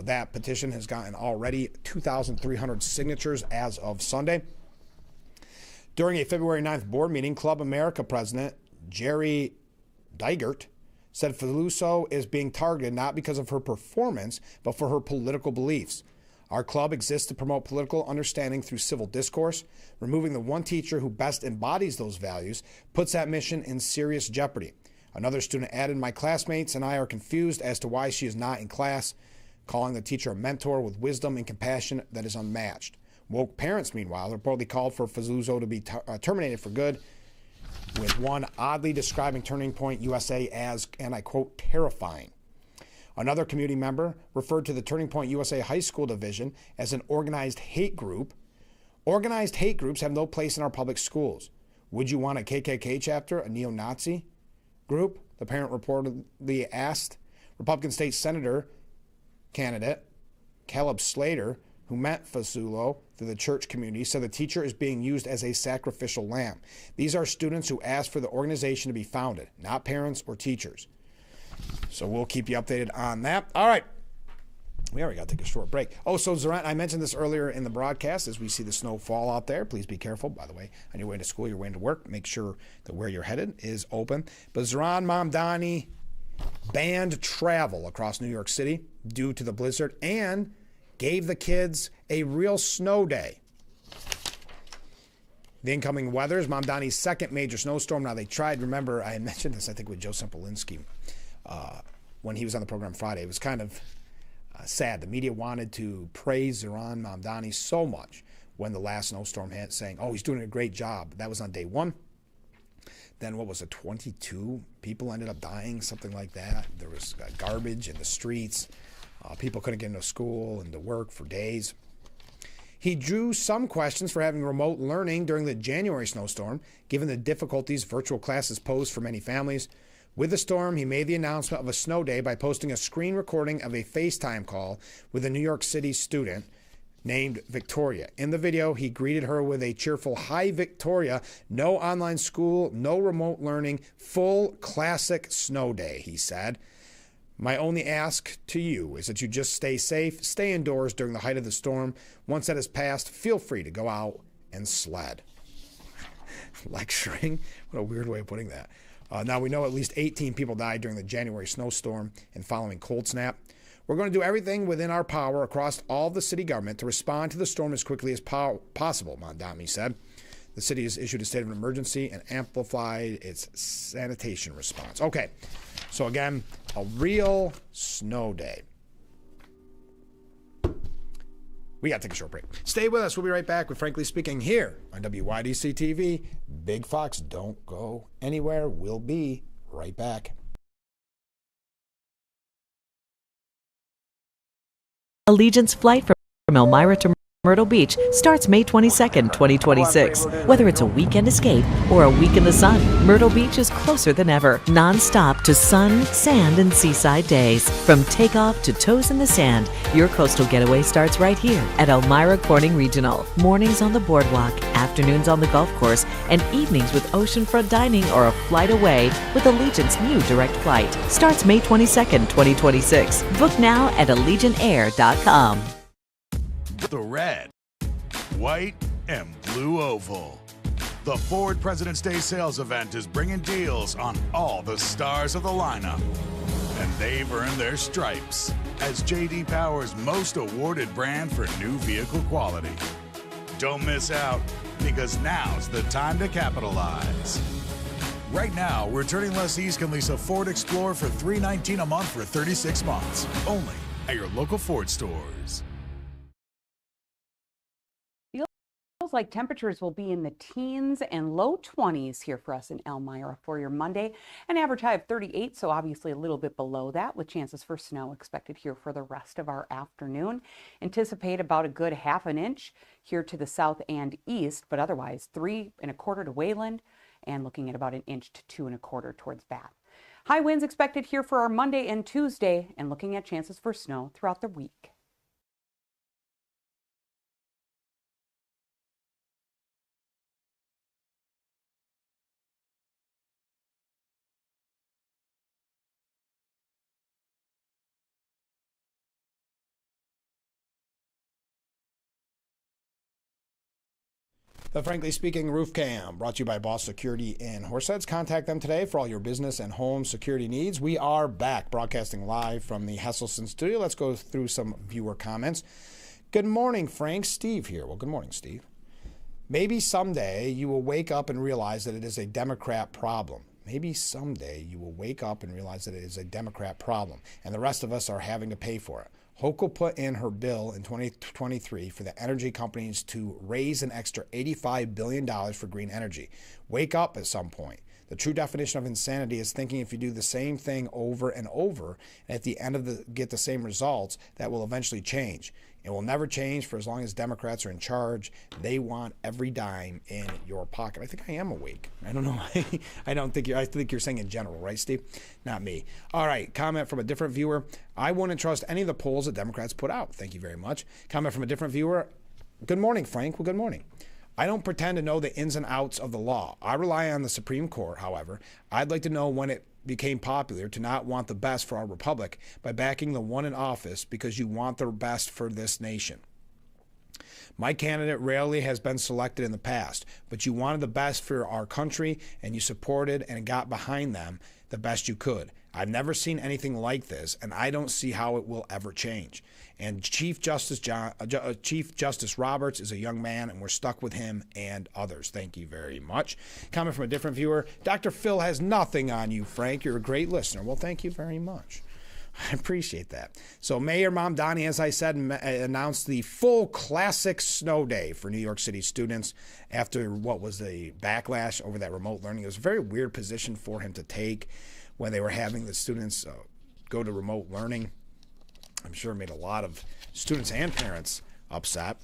That petition has gotten already 2,300 signatures as of Sunday. During a February 9th board meeting, Club America president Jerry Dygert said Fasulo is being targeted not because of her performance, but for her political beliefs. Our club exists to promote political understanding through civil discourse. Removing the one teacher who best embodies those values puts that mission in serious jeopardy. Another student added, my classmates and I are confused as to why she is not in class, calling the teacher a mentor with wisdom and compassion that is unmatched. Woke parents, meanwhile, reportedly called for Fasulo to be terminated for good, with one oddly describing Turning Point USA as, and I quote, terrifying. Another community member referred to the Turning Point USA High School division as an organized hate group. Organized hate groups have no place in our public schools. Would you want a KKK chapter, a neo-Nazi group? The parent reportedly asked. Republican state senator candidate Caleb Slater, who met Fasulo through the church community, said the teacher is being used as a sacrificial lamb. These are students who asked for the organization to be founded, not parents or teachers. So we'll keep you updated on that. All right. We already got to take a short break. Oh, so Zoran, I mentioned this earlier in the broadcast. As we see the snow fall out there, please be careful. By the way, on your way to school, your way to work, make sure that where you're headed is open. But Zoran Mamdani banned travel across New York City due to the blizzard and gave the kids a real snow day. The incoming weather is Mamdani's second major snowstorm. Now, they tried, remember, I mentioned this, I think, with Joe Sempolinski when he was on the program Friday. It was kind of sad. The media wanted to praise Zoran Mamdani so much when the last snowstorm hit, saying, oh, he's doing a great job. That was on day one. Then what was it, 22 people ended up dying, something like that. There was garbage in the streets. People couldn't get into school and to work for days. He drew some questions for having remote learning during the January snowstorm, given the difficulties virtual classes pose for many families. With the storm, he made the announcement of a snow day by posting a screen recording of a FaceTime call with a New York City student named Victoria. In the video, he greeted her with a cheerful, "Hi, Victoria. No online school, no remote learning, full classic snow day," he said. "My only ask to you is that you just stay safe, stay indoors during the height of the storm. Once that has passed, feel free to go out and sled." Lecturing? What a weird way of putting that. Now, we know at least 18 people died during the January snowstorm and following cold snap. "We're going to do everything within our power across all the city government to respond to the storm as quickly as possible," Mondami said. The city has issued a state of emergency and amplified its sanitation response. Okay, so again, a real snow day. We got to take a short break. Stay with us. We'll be right back with Frankly Speaking here on WYDC TV. Big Fox, don't go anywhere. We'll be right back. Allegiance flight from Elmira to Myrtle Beach starts May 22nd, 2026. Whether it's a weekend escape or a week in the sun, Myrtle Beach is closer than ever. Non-stop to sun, sand, and seaside days. From takeoff to toes in the sand, your coastal getaway starts right here at Elmira Corning Regional. Mornings on the boardwalk, afternoons on the golf course, and evenings with oceanfront dining or a flight away with Allegiant's new direct flight. Starts May 22nd, 2026. Book now at AllegiantAir.com. The red, white, and blue oval. The Ford President's Day sales event is bringing deals on all the stars of the lineup. And they've earned their stripes as J.D. Power's most awarded brand for new vehicle quality. Don't miss out, because now's the time to capitalize. Right now, returning lessees can lease a Ford Explorer for $319 a month for 36 months, only at your local Ford stores. Feels like temperatures will be in the teens and low 20s here for us in Elmira for your Monday. An average high of 38, so obviously a little bit below that, with chances for snow expected here for the rest of our afternoon. Anticipate about a good ½ an inch here to the south and east, but otherwise 3 1/4 to Wayland and looking at about 1 inch to 2 1/4 towards Bath. High winds expected here for our Monday and Tuesday, and looking at chances for snow throughout the week. The Frankly Speaking Roof Cam, brought to you by Boss Security in Horseheads. Contact them today for all your business and home security needs. We are back, broadcasting live from the Hesselson studio. Let's go through some viewer comments. Good morning, Frank. Steve here. Well, good morning, Steve. Maybe someday you will wake up and realize that it is a Democrat problem. Maybe someday you will wake up and realize that it is a Democrat problem, and the rest of us are having to pay for it. Hochul put in her bill in 2023 for the energy companies to raise an extra $85 billion for green energy. Wake up at some point. The true definition of insanity is thinking if you do the same thing over and over, and at the end of get the same results, that will eventually change. It will never change for as long as Democrats are in charge. They want every dime in your pocket. I think I am awake. I don't know. I think you're saying in general, right, Steve? Not me. All right. Comment from a different viewer. I wouldn't trust any of the polls that Democrats put out. Thank you very much. Comment from a different viewer. Good morning, Frank. Well, good morning. I don't pretend to know the ins and outs of the law. I rely on the Supreme Court, however. I'd like to know when it became popular to not want the best for our republic by backing the one in office because you want the best for this nation. My candidate rarely has been selected in the past, but you wanted the best for our country and you supported and got behind them the best you could. I've never seen anything like this, and I don't see how it will ever change. And Chief Justice Roberts is a young man, and we're stuck with him and others. Thank you very much. Comment from a different viewer. Dr. Phil has nothing on you, Frank. You're a great listener. Well, thank you very much. I appreciate that. So Mayor Mamdani, as I said, announced the full classic snow day for New York City students after what was the backlash over that remote learning. It was a very weird position for him to take when they were having the students go to remote learning. I'm sure it made a lot of students and parents upset.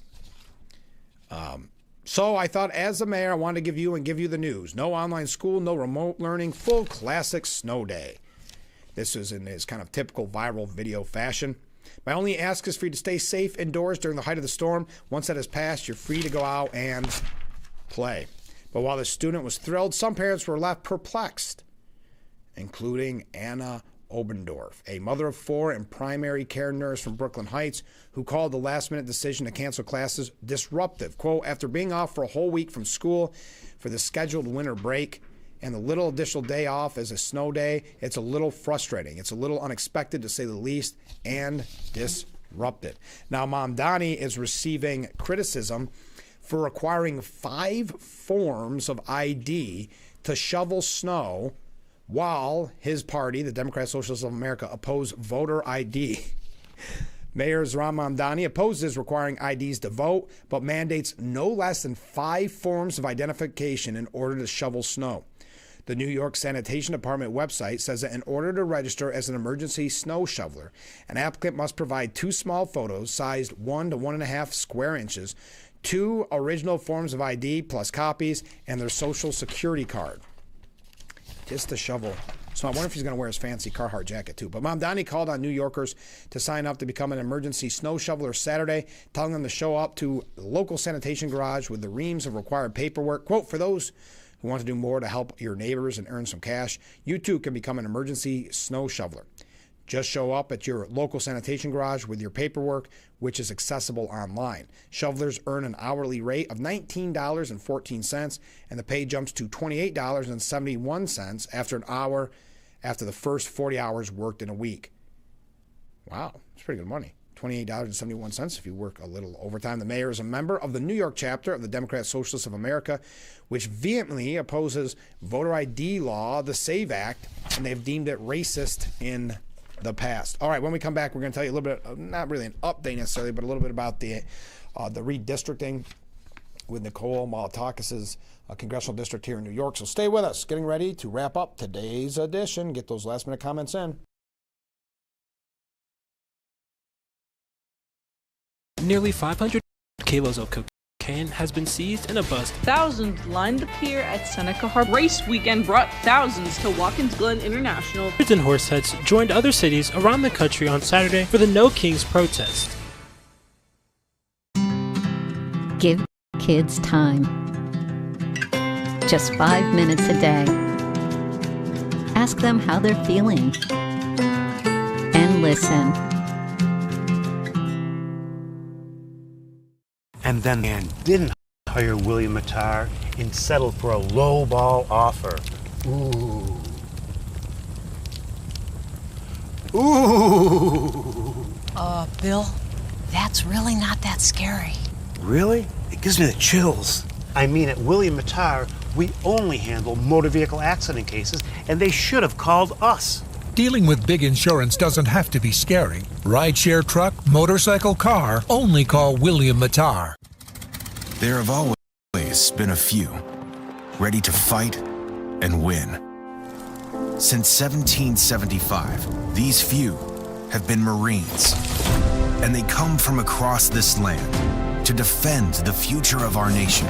So I thought, as the mayor, I wanted to give you the news. No online school, no remote learning, full classic snow day. This is in his kind of typical viral video fashion. My only ask is for you to stay safe indoors during the height of the storm. Once that has passed, you're free to go out and play. But while the student was thrilled, some parents were left perplexed, including Anna Obendorf, a mother of 4 and primary care nurse from Brooklyn Heights, who called the last-minute decision to cancel classes disruptive. Quote, after being off for a whole week from school for the scheduled winter break and the little additional day off as a snow day, it's a little frustrating. It's a little unexpected, to say the least, and disrupted. Now, Mom Donnie is receiving criticism for requiring 5 forms of ID to shovel snow, while his party, the Democrat Socialists of America, opposed voter ID. Mayor Zohran Mamdani opposes requiring IDs to vote, but mandates no less than 5 forms of identification in order to shovel snow. The New York Sanitation Department website says that in order to register as an emergency snow shoveler, an applicant must provide 2 small photos sized 1 to 1.5 square inches, 2 original forms of ID plus copies, and their social security card. Just to shovel. So I wonder if he's going to wear his fancy Carhartt jacket too. But Mamdani called on New Yorkers to sign up to become an emergency snow shoveler Saturday, telling them to show up to the local sanitation garage with the reams of required paperwork. Quote, for those who want to do more to help your neighbors and earn some cash, you too can become an emergency snow shoveler. Just show up at your local sanitation garage with your paperwork, which is accessible online. Shovelers earn an hourly rate of $19.14, and the pay jumps to $28.71 after the first 40 hours worked in a week. Wow, that's pretty good money. $28.71 if you work a little overtime. The mayor is a member of the New York chapter of the Democrat Socialists of America, which vehemently opposes voter ID law, the SAVE Act, and they've deemed it racist in the past. All right, when we come back, we're going to tell you a little bit, not really an update necessarily, but a little bit about the redistricting with Nicole Malatakis' congressional district here in New York. So stay with us. Getting ready to wrap up today's edition. Get those last-minute comments in. Nearly 500 kilos of cocaine has been seized in a bust. Thousands lined the pier at Seneca Harbor. Race weekend brought thousands to Watkins Glen International. Hundreds and Horseheads joined other cities around the country on Saturday for the No Kings protest. Give kids time. Just 5 minutes a day. Ask them how they're feeling. And listen. And then Ann didn't hire William Mattar and settled for a low-ball offer. Ooh. Bill, that's really not that scary. Really? It gives me the chills. I mean, at William Mattar, we only handle motor vehicle accident cases, and they should have called us. Dealing with big insurance doesn't have to be scary. Rideshare truck, motorcycle, car, only call William Mattar. There have always been a few, ready to fight and win. Since 1775, these few have been Marines, and they come from across this land to defend the future of our nation.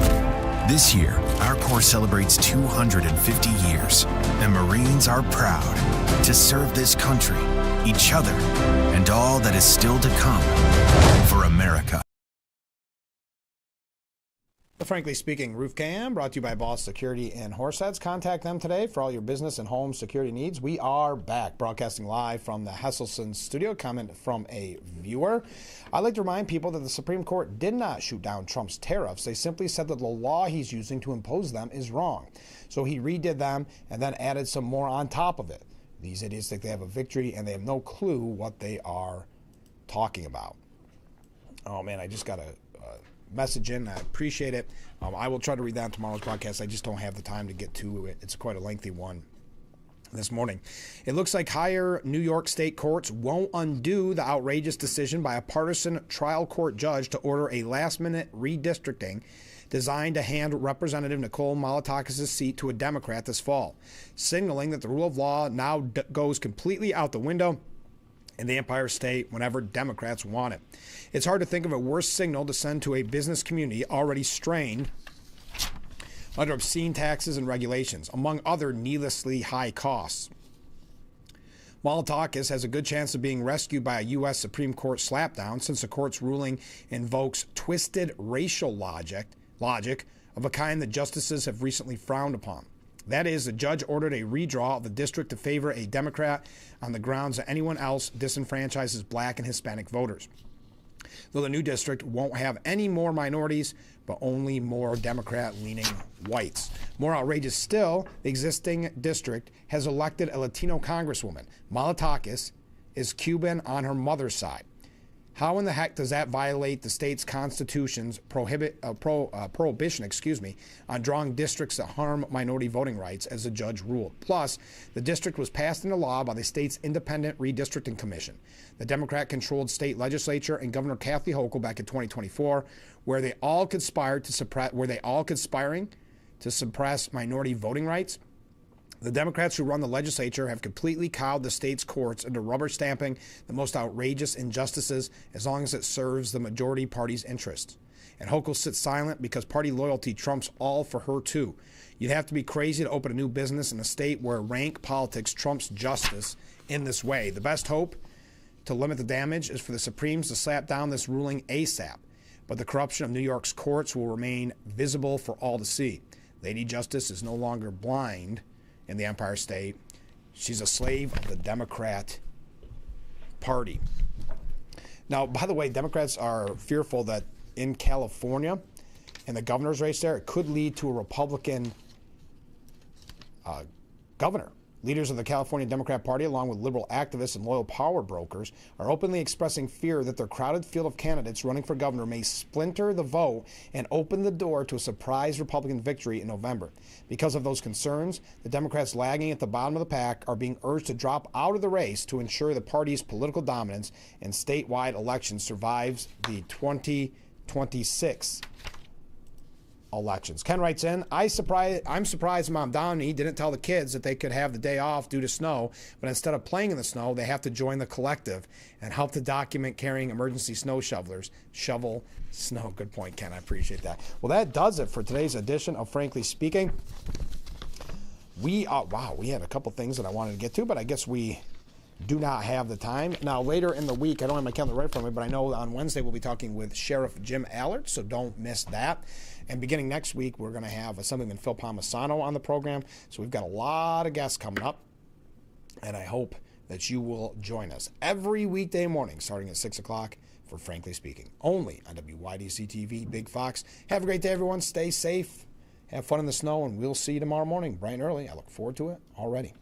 This year, our Corps celebrates 250 years, and Marines are proud to serve this country, each other, and all that is still to come for America. The Frankly Speaking Roof Cam, brought to you by Boss Security and Horseheads. Contact them today for all your business and home security needs. We are back, broadcasting live from the Hesselson studio. Comment from a viewer. I'd like to remind people that the Supreme Court did not shoot down Trump's tariffs. They simply said that the law he's using to impose them is wrong. So he redid them and then added some more on top of it. These idiots think they have a victory and they have no clue what they are talking about. Oh, man, I just got a message in. I appreciate it. I will try to read that on tomorrow's broadcast. I just don't have the time to get to it. It's quite a lengthy one this morning. It looks like higher New York state courts won't undo the outrageous decision by a partisan trial court judge to order a last-minute redistricting designed to hand Representative Nicole Malatakis' seat to a Democrat this fall, signaling that the rule of law now goes completely out the window in the Empire State whenever Democrats want it. It's hard to think of a worse signal to send to a business community already strained under obscene taxes and regulations, among other needlessly high costs. Malliotakis has a good chance of being rescued by a U.S. Supreme Court slapdown since the court's ruling invokes twisted racial logic of a kind that justices have recently frowned upon. That is, the judge ordered a redraw of the district to favor a Democrat on the grounds that anyone else disenfranchises black and Hispanic voters. Though the new district won't have any more minorities, but only more Democrat-leaning whites. More outrageous still, the existing district has elected a Latino congresswoman. Malliotakis is Cuban on her mother's side. How in the heck does that violate the state's constitution's prohibition on drawing districts that harm minority voting rights, as the judge ruled? Plus, the district was passed into law by the state's independent redistricting commission, the Democrat-controlled state legislature, and Governor Kathy Hochul back in 2024, where they all conspiring to suppress minority voting rights. The Democrats who run the legislature have completely cowed the state's courts into rubber stamping the most outrageous injustices as long as it serves the majority party's interests. And Hochul sits silent because party loyalty trumps all for her too. You'd have to be crazy to open a new business in a state where rank politics trumps justice in this way. The best hope to limit the damage is for the Supremes to slap down this ruling ASAP. But the corruption of New York's courts will remain visible for all to see. Lady Justice is no longer blind in the Empire State. She's a slave of the Democrat Party. Now, by the way, Democrats are fearful that in California, in the governor's race there, it could lead to a Republican governor. Leaders of the California Democrat Party, along with liberal activists and loyal power brokers, are openly expressing fear that their crowded field of candidates running for governor may splinter the vote and open the door to a surprise Republican victory in November. Because of those concerns, the Democrats lagging at the bottom of the pack are being urged to drop out of the race to ensure the party's political dominance in statewide elections survives the 2026 elections. Ken writes in, I'm surprised Mom Downey didn't tell the kids that they could have the day off due to snow, but instead of playing in the snow, they have to join the collective and help to document carrying emergency snow shovelers. Shovel snow. Good point, Ken. I appreciate that. Well, that does it for today's edition of Frankly Speaking. We had a couple things that I wanted to get to, but I guess we do not have the time. Now, later in the week, I don't have my calendar right in front of me, but I know on Wednesday we'll be talking with Sheriff Jim Allard, so don't miss that. And beginning next week, we're going to have Assemblyman Phil Palmisano on the program. So we've got a lot of guests coming up, and I hope that you will join us every weekday morning starting at 6 o'clock for Frankly Speaking, only on WYDC TV, Big Fox. Have a great day, everyone. Stay safe. Have fun in the snow, and we'll see you tomorrow morning, bright and early. I look forward to it already.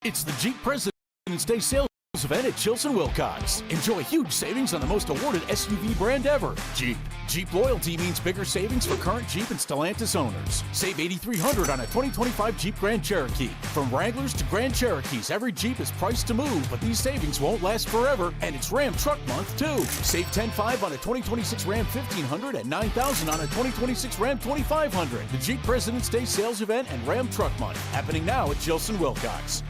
It's the Jeep President's Day sales event at Chilson Wilcox. Enjoy huge savings on the most awarded SUV brand ever, Jeep. Jeep loyalty means bigger savings for current Jeep and Stellantis owners. Save $8,300 on a 2025 Jeep Grand Cherokee. From Wranglers to Grand Cherokees, every Jeep is priced to move, but these savings won't last forever, and it's Ram Truck Month too. Save $10,500 on a 2026 Ram 1500 and $9,000 on a 2026 Ram 2500. The Jeep President's Day sales event and Ram Truck Month happening now at Chilson Wilcox.